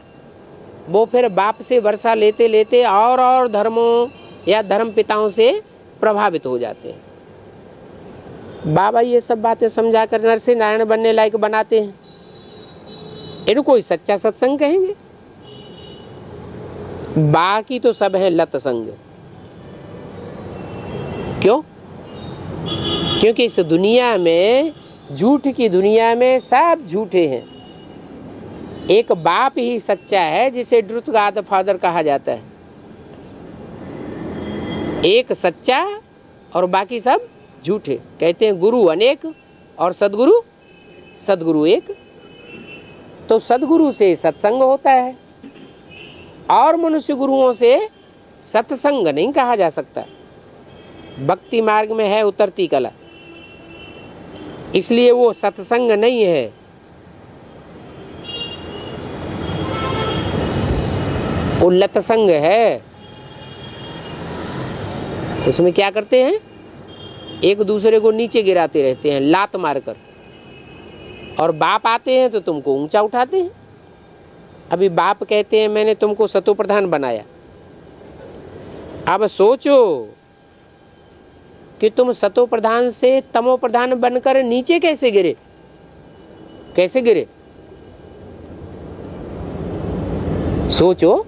वो फिर बाप से वर्षा लेते लेते और धर्मों या धर्म पिताओं से प्रभावित हो जाते हैं। बाबा ये सब बातें समझा कर नर से नारायण बनने लायक बनाते हैं। इनको ही सच्चा सत्संग कहेंगे। बाकी तो सब है लत संग। क्यों? क्योंकि इस दुनिया में, झूठ की दुनिया में सब झूठे हैं। एक बाप ही सच्चा है जिसे ट्रुथ गॉड फादर कहा जाता है। एक सच्चा और बाकी सब झूठे। कहते हैं गुरु अनेक और सदगुरु एक। तो सदगुरु से सत्संग होता है, और मनुष्य गुरुओं से सत्संग नहीं कहा जा सकता। भक्ति मार्ग में है उतरती कला, इसलिए वो सत्संग नहीं है। वो लतसंग है। उसमें क्या करते हैं? एक दूसरे को नीचे गिराते रहते हैं लात मारकर, और बाप आते हैं तो तुमको ऊंचा उठाते हैं। अभी बाप कहते हैं मैंने तुमको सतो प्रधान बनाया। अब सोचो कि तुम सतो प्रधान से तमो प्रधान बनकर नीचे कैसे गिरे? कैसे गिरे? सोचो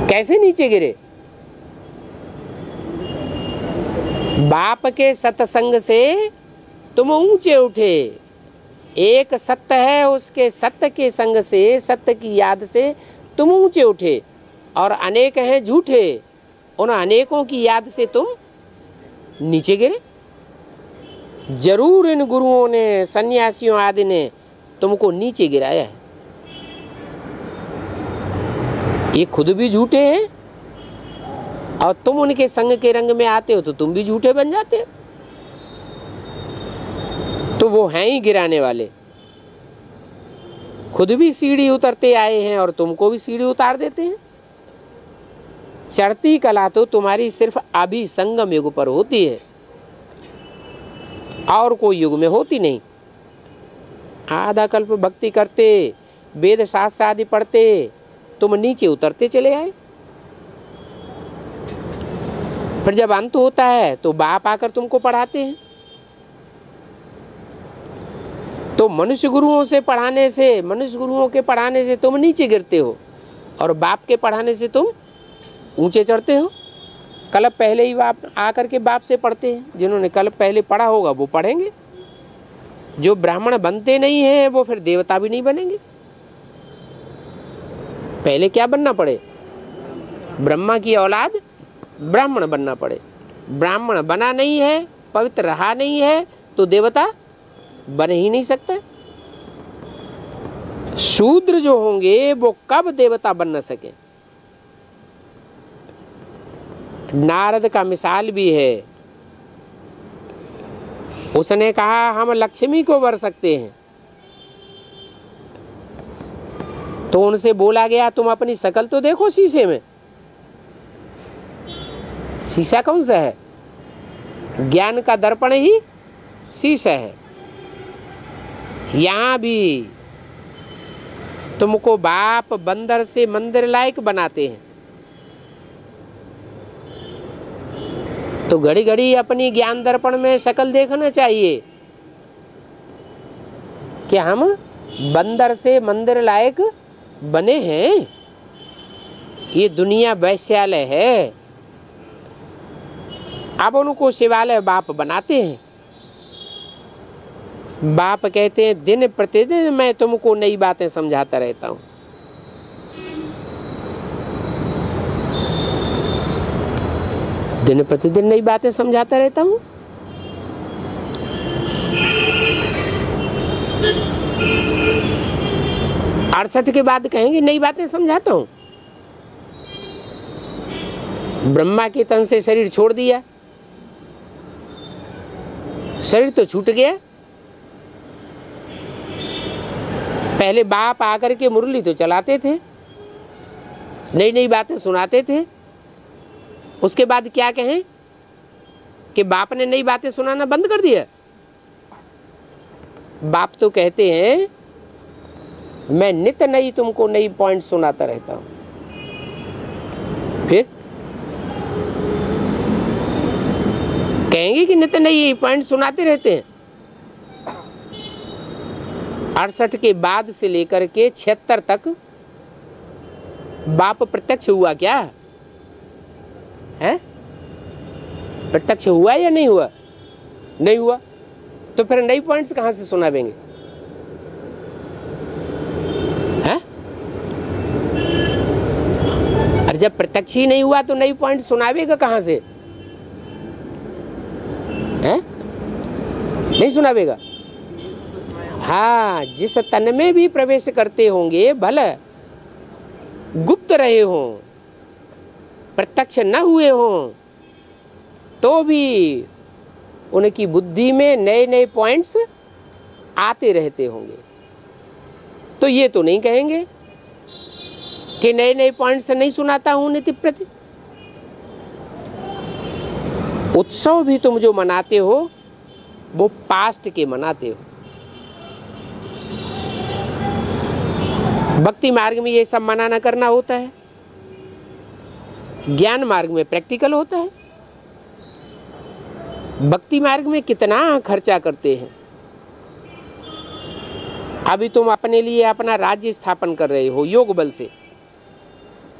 कैसे नीचे गिरे? बाप के सत्संग से तुम ऊंचे उठे। एक सत्य है, उसके सत्य के संग से, सत्य की याद से तुम ऊंचे उठे। और अनेक हैं झूठे, उन अनेकों की याद से तुम नीचे गिरे। जरूर इन गुरुओं ने, सन्यासियों आदि ने तुमको नीचे गिराया है। ये खुद भी झूठे हैं, और तुम उनके संग के रंग में आते हो तो तुम भी झूठे बन जाते हो। तो वो हैं ही गिराने वाले। खुद भी सीढ़ी उतरते आए हैं और तुमको भी सीढ़ी उतार देते हैं। चढ़ती कला तो तुम्हारी सिर्फ अभी संगम युग पर होती है, और कोई युग में होती नहीं। आधा कल्प भक्ति करते, वेद शास्त्र आदि पढ़ते, तुम नीचे उतरते चले आए। फिर जब अंत होता है तो बाप आकर तुमको पढ़ाते हैं। तो मनुष्य गुरुओं से पढ़ाने से, मनुष्य गुरुओं के पढ़ाने से तुम नीचे गिरते हो, और बाप के पढ़ाने से तुम ऊंचे चढ़ते हो। कल्प पहले ही बाप आकर के बाप से पढ़ते हैं। जिन्होंने कल्प पहले पढ़ा होगा वो पढ़ेंगे। जो ब्राह्मण बनते नहीं हैं वो फिर देवता भी नहीं बनेंगे। पहले क्या बनना पड़े? ब्रह्मा की औलाद ब्राह्मण बनना पड़े। ब्राह्मण बना नहीं है, पवित्र रहा नहीं है, तो देवता बन ही नहीं सकता। शूद्र जो होंगे वो कब देवता बन न सके। नारद का मिसाल भी है। उसने कहा हम लक्ष्मी को वर सकते हैं, तो उनसे बोला गया तुम अपनी शकल तो देखो शीशे में। शीशा कौन सा है? ज्ञान का दर्पण ही शीशा है। यहां भी तुमको बाप बंदर से मंदिर लायक बनाते हैं, तो घड़ी घड़ी अपनी ज्ञान दर्पण में शक्ल देखना चाहिए कि हम बंदर से मंदिर लायक बने हैं। ये दुनिया वैश्यालय है। अब उनको शिवालय बाप बनाते हैं। बाप कहते हैं दिन प्रतिदिन मैं तुमको नई बातें समझाता रहता हूं। दिन प्रतिदिन नई बातें समझाता रहता हूं। अड़सठ के बाद कहेंगे नई बातें समझाता हूं। ब्रह्मा के तन से शरीर छोड़ दिया, शरीर तो छूट गया। पहले बाप आकर के मुरली तो चलाते थे, नई नई बातें सुनाते थे। उसके बाद क्या कहें कि बाप ने नई बातें सुनाना बंद कर दिया। बाप तो कहते हैं मैं नित्य नई तुमको नई पॉइंट सुनाता रहता हूं। फिर कहेंगे कि नित्य नई पॉइंट सुनाते रहते हैं। 68 के बाद से लेकर के 76 तक बाप प्रत्यक्ष हुआ क्या है? प्रत्यक्ष हुआ या नहीं हुआ? नहीं हुआ। तो फिर नई पॉइंट्स कहां से सुनावेंगे? हैं? और जब प्रत्यक्ष ही नहीं हुआ तो नई पॉइंट सुनावेगा कहां से? हैं? नहीं सुनावेगा। हाँ, जिस तन में भी प्रवेश करते होंगे भले गुप्त रहे हों, प्रत्यक्ष न हुए हों, तो भी उनकी बुद्धि में नए नए पॉइंट्स आते रहते होंगे। तो ये तो नहीं कहेंगे कि नए नए पॉइंट्स नहीं सुनाता हूं नित्य प्रति। उत्सव भी तुम जो मनाते हो वो पास्ट के मनाते हो। भक्ति मार्ग में ये सब मनाना करना होता है, ज्ञान मार्ग में प्रैक्टिकल होता है। भक्ति मार्ग में कितना खर्चा करते हैं। अभी तुम अपने लिए अपना राज्य स्थापन कर रहे हो योग बल से,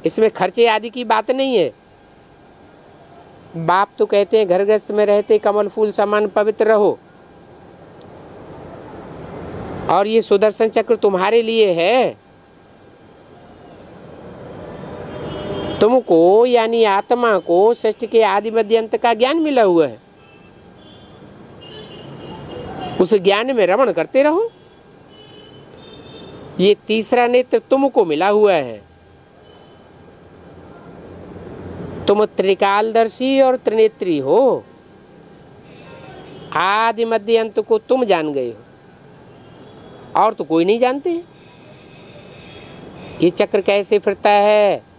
इसमें खर्चे आदि की बात नहीं है। बाप तो कहते हैं घर गृहस्थ में रहते कमल फूल समान पवित्र रहो, और ये सुदर्शन चक्र तुम्हारे लिए है। तुमको यानी आत्मा को सृष्टि के आदि मध्य अंत का ज्ञान मिला हुआ है। उस ज्ञान में रमण करते रहो। ये तीसरा नेत्र तुमको मिला हुआ है। तुम त्रिकालदर्शी और त्रिनेत्री हो। आदि मध्य अंत को तुम जान गए हो और तो कोई नहीं जानते। ये चक्र कैसे फिरता है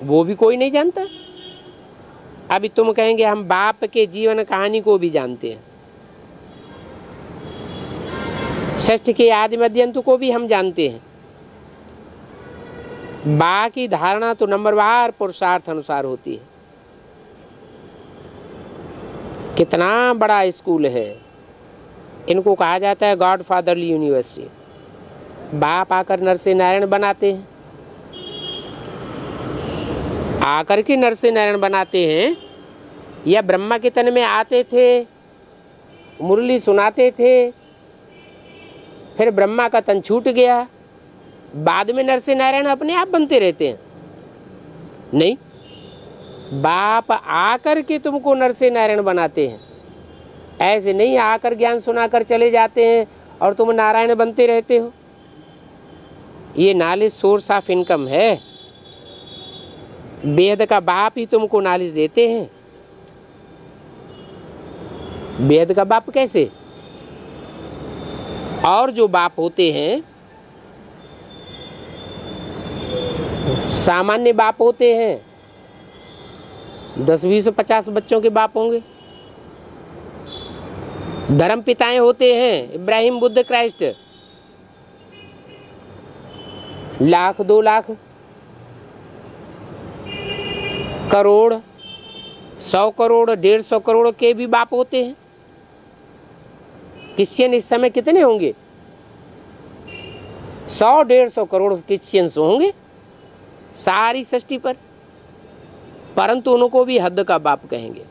वो भी कोई नहीं जानता। अभी तुम कहेंगे हम बाप के जीवन कहानी को भी जानते हैं, षष्ठ के आदि मध्य अंत को भी हम जानते हैं। बाकी धारणा तो नंबरवार पुरुषार्थ अनुसार होती है। कितना बड़ा स्कूल है, इनको कहा जाता है गॉड फादरली यूनिवर्सिटी। बाप आकर नरसे नारायण बनाते हैं, आकर के नरसे नारायण बनाते हैं, या ब्रह्मा के तन में आते थे, मुरली सुनाते थे, फिर ब्रह्मा का तन छूट गया, बाद में नरसे नारायण अपने आप बनते रहते हैं? नहीं, बाप आकर के तुमको नरसे नारायण बनाते हैं। ऐसे नहीं आकर ज्ञान सुनाकर चले जाते हैं और तुम नारायण बनते रहते हो। ये नॉलेज सोर्स ऑफ इनकम है। बेहद का बाप ही तुमको नॉलेज देते हैं। बेहद का बाप कैसे? और जो बाप होते हैं सामान्य बाप होते हैं, 10, 20, 50 बच्चों के बाप होंगे। धर्म पिताएं होते हैं, इब्राहिम, बुद्ध, क्राइस्ट, लाख, 2 लाख, करोड़, 100 करोड़, 150 करोड़ के भी बाप होते हैं। क्रिश्चियन इस समय कितने होंगे? 100, 150 करोड़ क्रिश्चियंस होंगे सारी सृष्टि पर, परंतु उनको भी हद का बाप कहेंगे।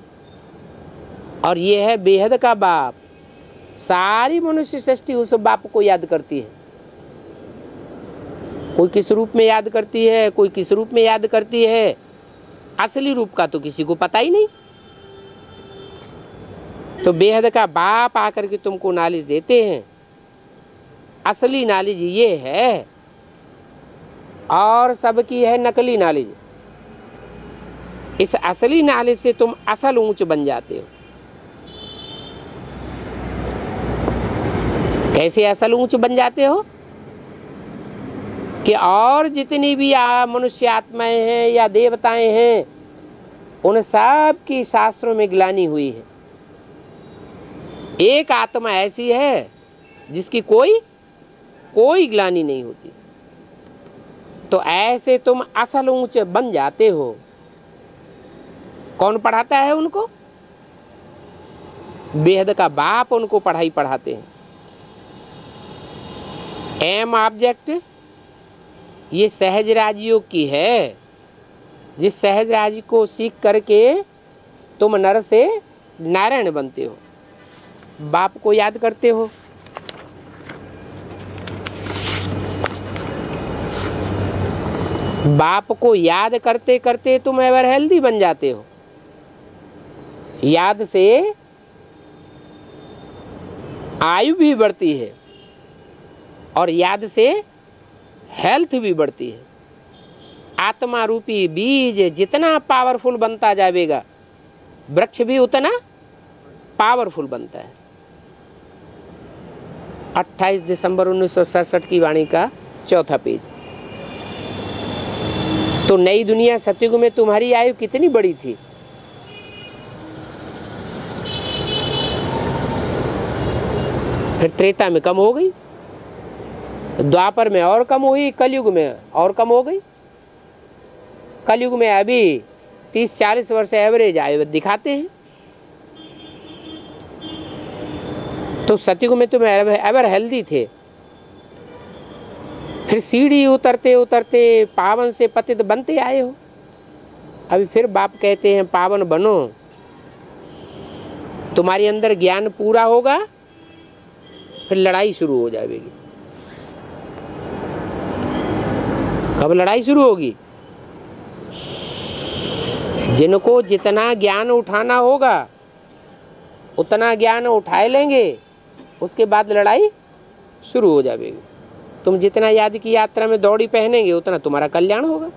और ये है बेहद का बाप। सारी मनुष्य सृष्टि उस बाप को याद करती है। कोई किस रूप में याद करती है, कोई किस रूप में याद करती है, असली रूप का तो किसी को पता ही नहीं। तो बेहद का बाप आकर के तुमको नॉलेज देते हैं। असली नॉलेज ये है, और सबकी है नकली नॉलेज। इस असली नॉलेज से तुम असल ऊंच बन जाते हो। कैसे असल ऊंच बन जाते हो? कि और जितनी भी मनुष्य आत्माएं हैं या देवताएं हैं, उन सब की शास्त्रों में ग्लानि हुई है। एक आत्मा ऐसी है जिसकी कोई ग्लानि नहीं होती। तो ऐसे तुम असल ऊंच बन जाते हो। कौन पढ़ाता है उनको? बेहद का बाप उनको पढ़ाई पढ़ाते हैं। एम ऑब्जेक्ट ये सहज राजयोग की है, जिस सहज राज को सीख करके तुम नर से नारायण बनते हो, बाप को याद करते हो। बाप को याद करते करते तुम एवर हेल्दी बन जाते हो। याद से आयु भी बढ़ती है और याद से हेल्थ भी बढ़ती है। आत्मा रूपी बीज जितना पावरफुल बनता जाएगा, वृक्ष भी उतना पावरफुल बनता है। 28 दिसंबर 1967 की वाणी का 4था पेज। तो नई दुनिया सतयुग में तुम्हारी आयु कितनी बड़ी थी? फिर त्रेता में कम हो गई, द्वापर में और कम हुई, कलयुग में और कम हो गई। कलयुग में अभी 30-40 वर्ष एवरेज आयु दिखाते हैं। तो सतयुग में तुम एवर हेल्दी थे। फिर सीढ़ी उतरते उतरते पावन से पतित बनते आए हो। अभी फिर बाप कहते हैं पावन बनो। तुम्हारे अंदर ज्ञान पूरा होगा, फिर लड़ाई शुरू हो जाएगी। कब लड़ाई शुरू होगी? जिनको जितना ज्ञान उठाना होगा उतना ज्ञान उठाए लेंगे, उसके बाद लड़ाई शुरू हो जाएगी। तुम जितना याद की यात्रा में दौड़ी पहनेंगे उतना तुम्हारा कल्याण होगा।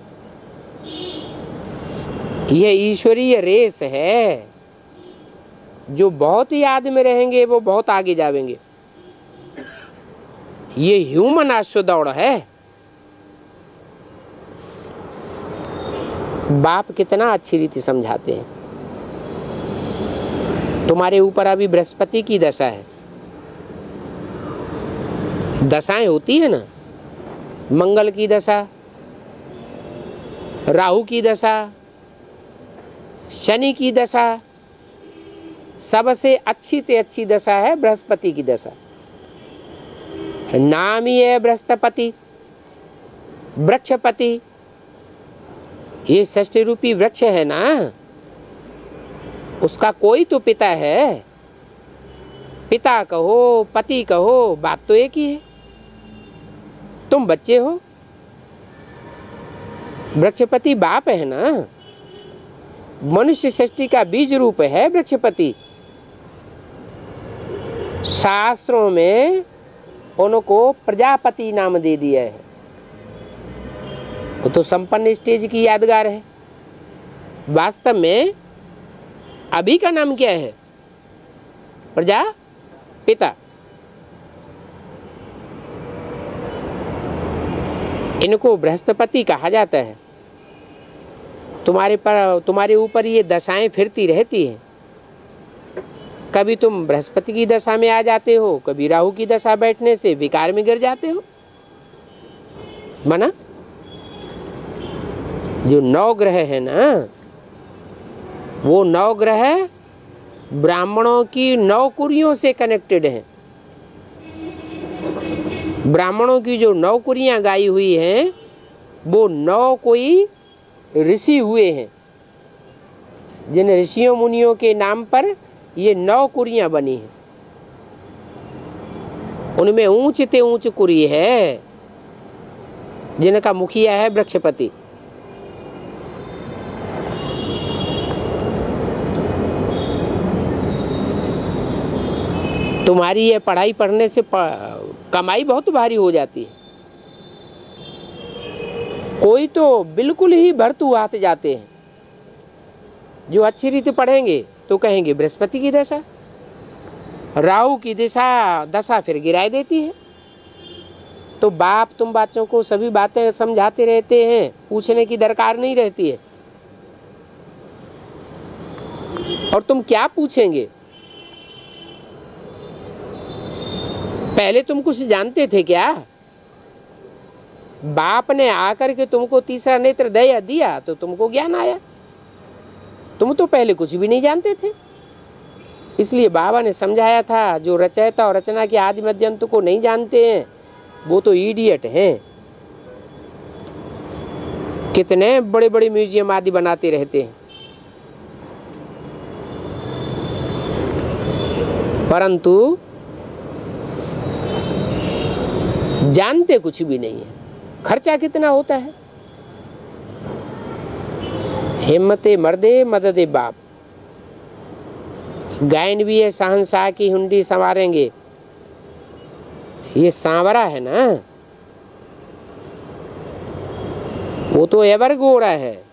यह ईश्वरीय रेस है। जो बहुत याद में रहेंगे वो बहुत आगे जाएंगे। ये ह्यूमन अश्व दौड़ है। बाप कितना अच्छी रीति समझाते हैं। तुम्हारे ऊपर अभी बृहस्पति की दशा है। दशाएं होती है ना, मंगल की दशा, राहु की दशा, शनि की दशा। सबसे अच्छी से अच्छी दशा है बृहस्पति की दशा। नाम ही है बृहस्पति, वृक्षपति। ये षष्ठी रूपी वृक्ष है ना, उसका कोई तो पिता है। पिता कहो, पति कहो, बात तो एक ही है। तुम बच्चे हो, वृक्षपति बाप है ना। मनुष्य सृष्टि का बीज रूप है वृक्षपति। शास्त्रों में उनको प्रजापति नाम दे दिया है। वो तो संपन्न स्टेज की यादगार है। वास्तव में अभी का नाम क्या है? प्रजापिता। इनको बृहस्पति कहा जाता है। तुम्हारे ऊपर ये दशाएं फिरती रहती हैं। कभी तुम बृहस्पति की दशा में आ जाते हो, कभी राहु की दशा बैठने से विकार में गिर जाते हो। माना जो 9 ग्रह है ना, वो 9 ग्रह ब्राह्मणों की 9 कुरियों से कनेक्टेड हैं। ब्राह्मणों की जो 9 कुरियां गाई हुई हैं, वो 9 कोई ऋषि हुए हैं, जिन ऋषियों मुनियों के नाम पर ये 9 कुरियां बनी हैं। उनमें ऊंच ते ऊंच कुरी है, जिनका मुखिया है बृहस्पति। तुम्हारी ये पढ़ाई पढ़ने से कमाई बहुत भारी हो जाती है। कोई तो बिल्कुल ही भरतू आते जाते हैं, जो अच्छी रीति पढ़ेंगे तो कहेंगे बृहस्पति की दशा, राहु की दशा फिर गिराई देती है। तो बाप तुम बच्चों को सभी बातें समझाते रहते हैं, पूछने की दरकार नहीं रहती है। और तुम क्या पूछेंगे? पहले तुम कुछ जानते थे क्या? बाप ने आकर के तुमको तीसरा नेत्र दया दिया तो तुमको ज्ञान आया। तुम तो पहले कुछ भी नहीं जानते थे। इसलिए बाबा ने समझाया था, जो रचयिता और रचना के आदि मध्य अंत को नहीं जानते हैं, वो तो इडियट हैं। कितने बड़े बड़े म्यूजियम आदि बनाते रहते हैं, परंतु जानते कुछ भी नहीं है। खर्चा कितना होता है? हिम्मते मर्दे मददे बाप। गायन भी है, शहंशाह की हुंडी संवारेंगे। ये सांवरा है ना, वो तो एवर गोरा है,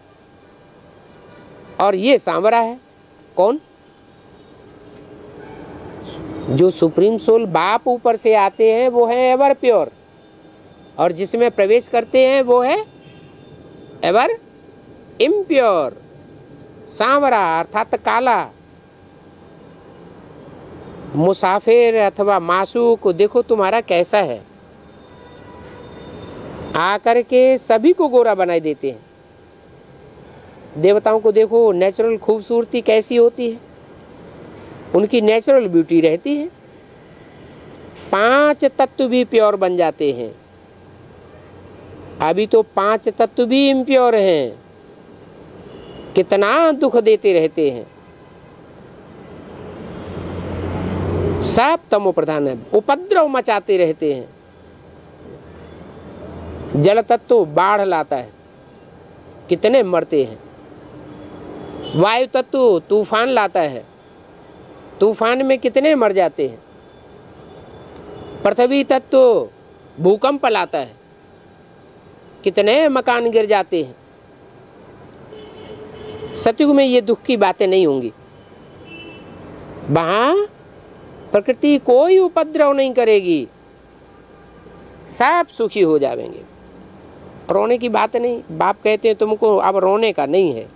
और ये सांवरा है। कौन? जो सुप्रीम सोल बाप ऊपर से आते हैं वो है एवर प्योर, और जिसमें प्रवेश करते हैं वो है एवर इम्प्योर, सांवरा अर्थात काला। मुसाफिर अथवा मासूक देखो तुम्हारा कैसा है, आकर के सभी को गोरा बनाई देते हैं। देवताओं को देखो नेचुरल खूबसूरती कैसी होती है, उनकी नेचुरल ब्यूटी रहती है। 5 तत्व भी प्योर बन जाते हैं। अभी तो 5 तत्व भी इम्प्योर हैं, कितना दुख देते रहते हैं। सब तमो प्रधान है, उपद्रव मचाते रहते हैं। जल तत्व बाढ़ लाता है, कितने मरते हैं। वायु तत्व तूफान लाता है, तूफान में कितने मर जाते हैं। पृथ्वी तत्व भूकंप लाता है, कितने मकान गिर जाते हैं। सतयुग में ये दुख की बातें नहीं होंगी। वहां प्रकृति कोई उपद्रव नहीं करेगी, सब सुखी हो जाएंगे। रोने की बात नहीं। बाप कहते हैं तुमको अब रोने का नहीं है।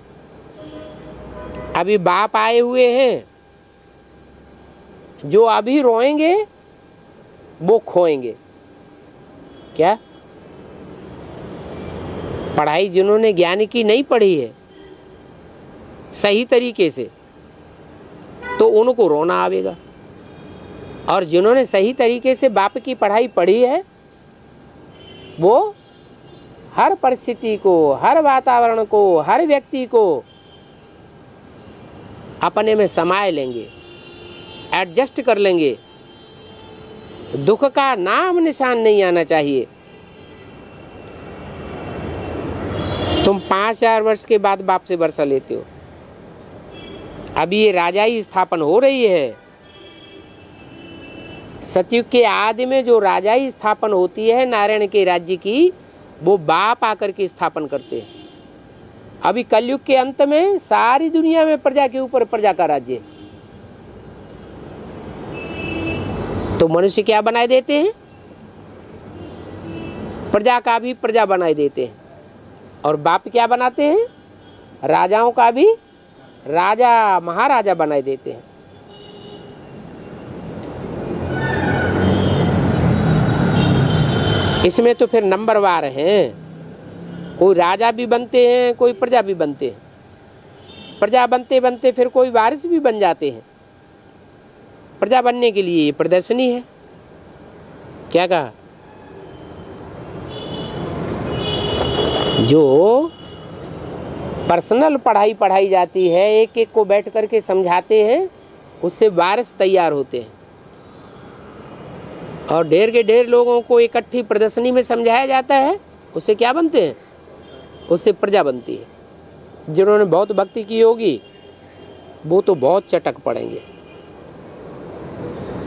अभी बाप आए हुए हैं, जो अभी रोएंगे वो खोएंगे। क्या? पढ़ाई जिन्होंने ज्ञान की नहीं पढ़ी है सही तरीके से, तो उनको रोना आवेगा। और जिन्होंने सही तरीके से बाप की पढ़ाई पढ़ी है, वो हर परिस्थिति को, हर वातावरण को, हर व्यक्ति को अपने में समाये लेंगे, एडजस्ट कर लेंगे। दुख का नाम निशान नहीं आना चाहिए। तुम 5000 वर्ष के बाद बाप से वर्षा लेते हो। अभी ये राजाई स्थापन हो रही है। सतयुग के आदि में जो राजाई स्थापन होती है नारायण के राज्य की, वो बाप आकर के स्थापन करते हैं। अभी कलयुग के अंत में सारी दुनिया में प्रजा के ऊपर प्रजा का राज्य है। तो मनुष्य क्या बनाए देते हैं? प्रजा का भी प्रजा बनाए देते हैं। और बाप क्या बनाते हैं? राजाओं का भी राजा महाराजा बनाए देते हैं। इसमें तो फिर नंबरवार हैं, कोई राजा भी बनते हैं, कोई प्रजा भी बनते हैं। प्रजा बनते बनते फिर कोई वारिस भी बन जाते हैं। प्रजा बनने के लिए ये प्रदर्शनी है। क्या कहा? जो पर्सनल पढ़ाई पढ़ाई जाती है, एक एक को बैठ करके समझाते हैं, उससे वारिस तैयार होते हैं। और ढेर के ढेर लोगों को इकट्ठी प्रदर्शनी में समझाया जाता है, उससे क्या बनते हैं? उससे प्रजा बनती है। जिन्होंने बहुत भक्ति की होगी वो तो बहुत चटक पड़ेंगे।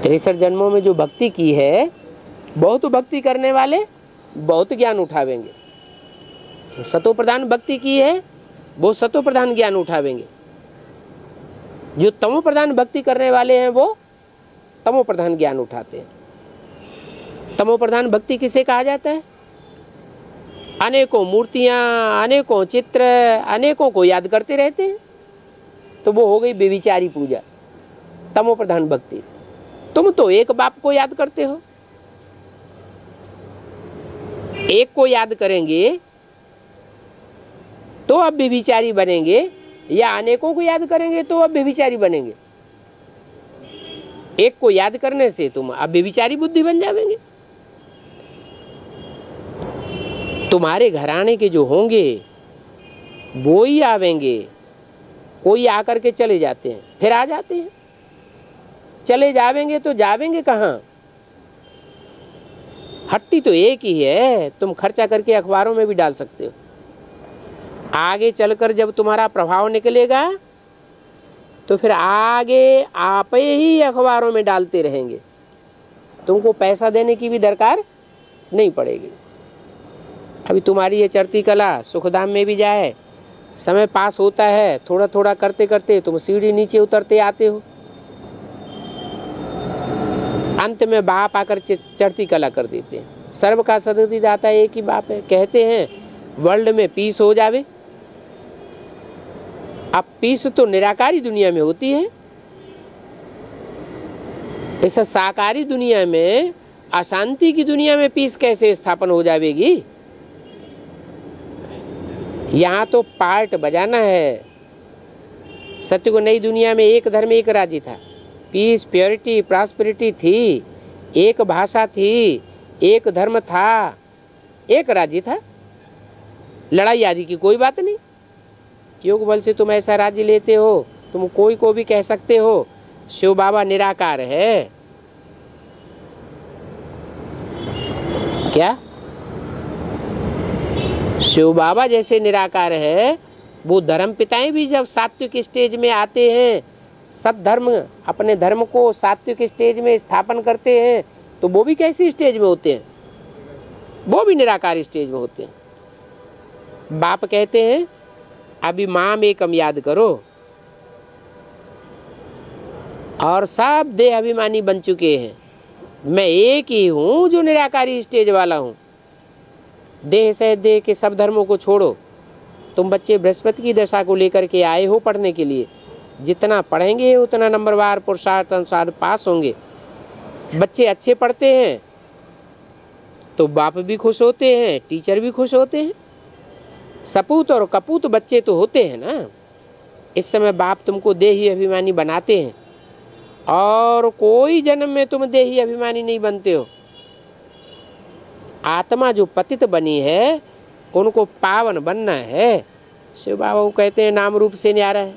63 जन्मों में जो भक्ति की है, बहुत भक्ति करने वाले बहुत ज्ञान उठावेंगे। सतो प्रधान भक्ति की है, वो सतो प्रधान ज्ञान उठावेंगे। जो तमो प्रधान भक्ति करने वाले हैं वो तमो प्रधान ज्ञान उठाते हैं। तमो प्रधान भक्ति किसे कहा जाता है? अनेकों मूर्तियां, अनेकों चित्र, अनेकों को याद करते रहते हैं, तो वो हो गई बेविचारी पूजा, तमो प्रधान भक्ति। तुम तो एक बाप को याद करते हो। एक को याद करेंगे तो अब बेविचारी बनेंगे, या अनेकों को याद करेंगे तो अब बेविचारी बनेंगे? एक को याद करने से तुम अब बेविचारी बुद्धि बन जाएंगे। तुम्हारे घराने के जो होंगे वो ही आवेंगे। कोई आकर के चले जाते हैं, फिर आ जाते हैं। चले जावेंगे तो जावेंगे कहाँ? हट्टी तो एक ही है, तुम खर्चा करके अखबारों में भी डाल सकते हो। आगे चलकर जब तुम्हारा प्रभाव निकलेगा तो फिर आगे आप ही अखबारों में डालते रहेंगे, तुमको पैसा देने की भी दरकार नहीं पड़ेगी। अभी तुम्हारी ये चढ़ती कला सुखधाम में भी जाए, समय पास होता है, थोड़ा थोड़ा करते करते तुम सीढ़ी नीचे उतरते आते हो, अंत में बाप आकर चढ़ती कला कर देते हैं। सर्व का सदगति दाता एक ही बाप है। कहते हैं वर्ल्ड में पीस हो जावे। अब पीस तो निराकारी दुनिया में होती है, ऐसा साकारी दुनिया में, अशांति की दुनिया में पीस कैसे स्थापन हो जाएगी? यहाँ तो पार्ट बजाना है। सत्य को नई दुनिया में एक धर्म एक राज्य था, पीस, प्योरिटी, प्रॉस्पेरिटी थी, एक भाषा थी, एक धर्म था, एक राज्य था, लड़ाई आदि की कोई बात नहीं। योग बल से तुम ऐसा राज्य लेते हो, तुम कोई को भी कह सकते हो शिव बाबा निराकार है। क्या शिव बाबा जैसे निराकार है, वो धर्म पिताएं भी जब सात्विक स्टेज में आते हैं, सब धर्म अपने धर्म को सात्विक स्टेज में स्थापन करते हैं, तो वो भी कैसी स्टेज में होते हैं? वो भी निराकार स्टेज में होते हैं। बाप कहते हैं अभी माम एकम याद करो, और सब देह अभिमानी बन चुके हैं। मैं एक ही हूँ जो निराकारी स्टेज वाला हूँ। देह सह देह के सब धर्मों को छोड़ो। तुम बच्चे बृहस्पति की दशा को लेकर के आए हो पढ़ने के लिए, जितना पढ़ेंगे उतना नंबरवार पुरुषार्थ अनुसार पास होंगे। बच्चे अच्छे पढ़ते हैं तो बाप भी खुश होते हैं, टीचर भी खुश होते हैं। सपूत और कपूत बच्चे तो होते हैं ना। इस समय बाप तुमको देही अभिमानी बनाते हैं, और कोई जन्म में तुम देही अभिमानी नहीं बनते हो। आत्मा जो पतित बनी है उनको पावन बनना है। शिव बाबा को कहते हैं नाम रूप से न्यारा है,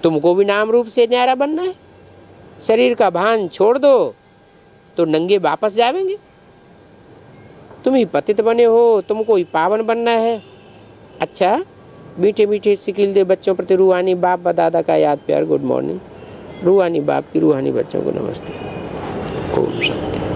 तुमको भी नाम रूप से न्यारा बनना है। शरीर का भान छोड़ दो तो नंगे वापस जावेंगे। तुम ही पतित बने हो, तुमको ही पावन बनना है। अच्छा, मीठे मीठे सिकिल दे बच्चों प्रति रूहानी बाप व दादा का याद प्यार। Good morning. रूहानी बाप की रूहानी बच्चों को नमस्ते। ओम शांति।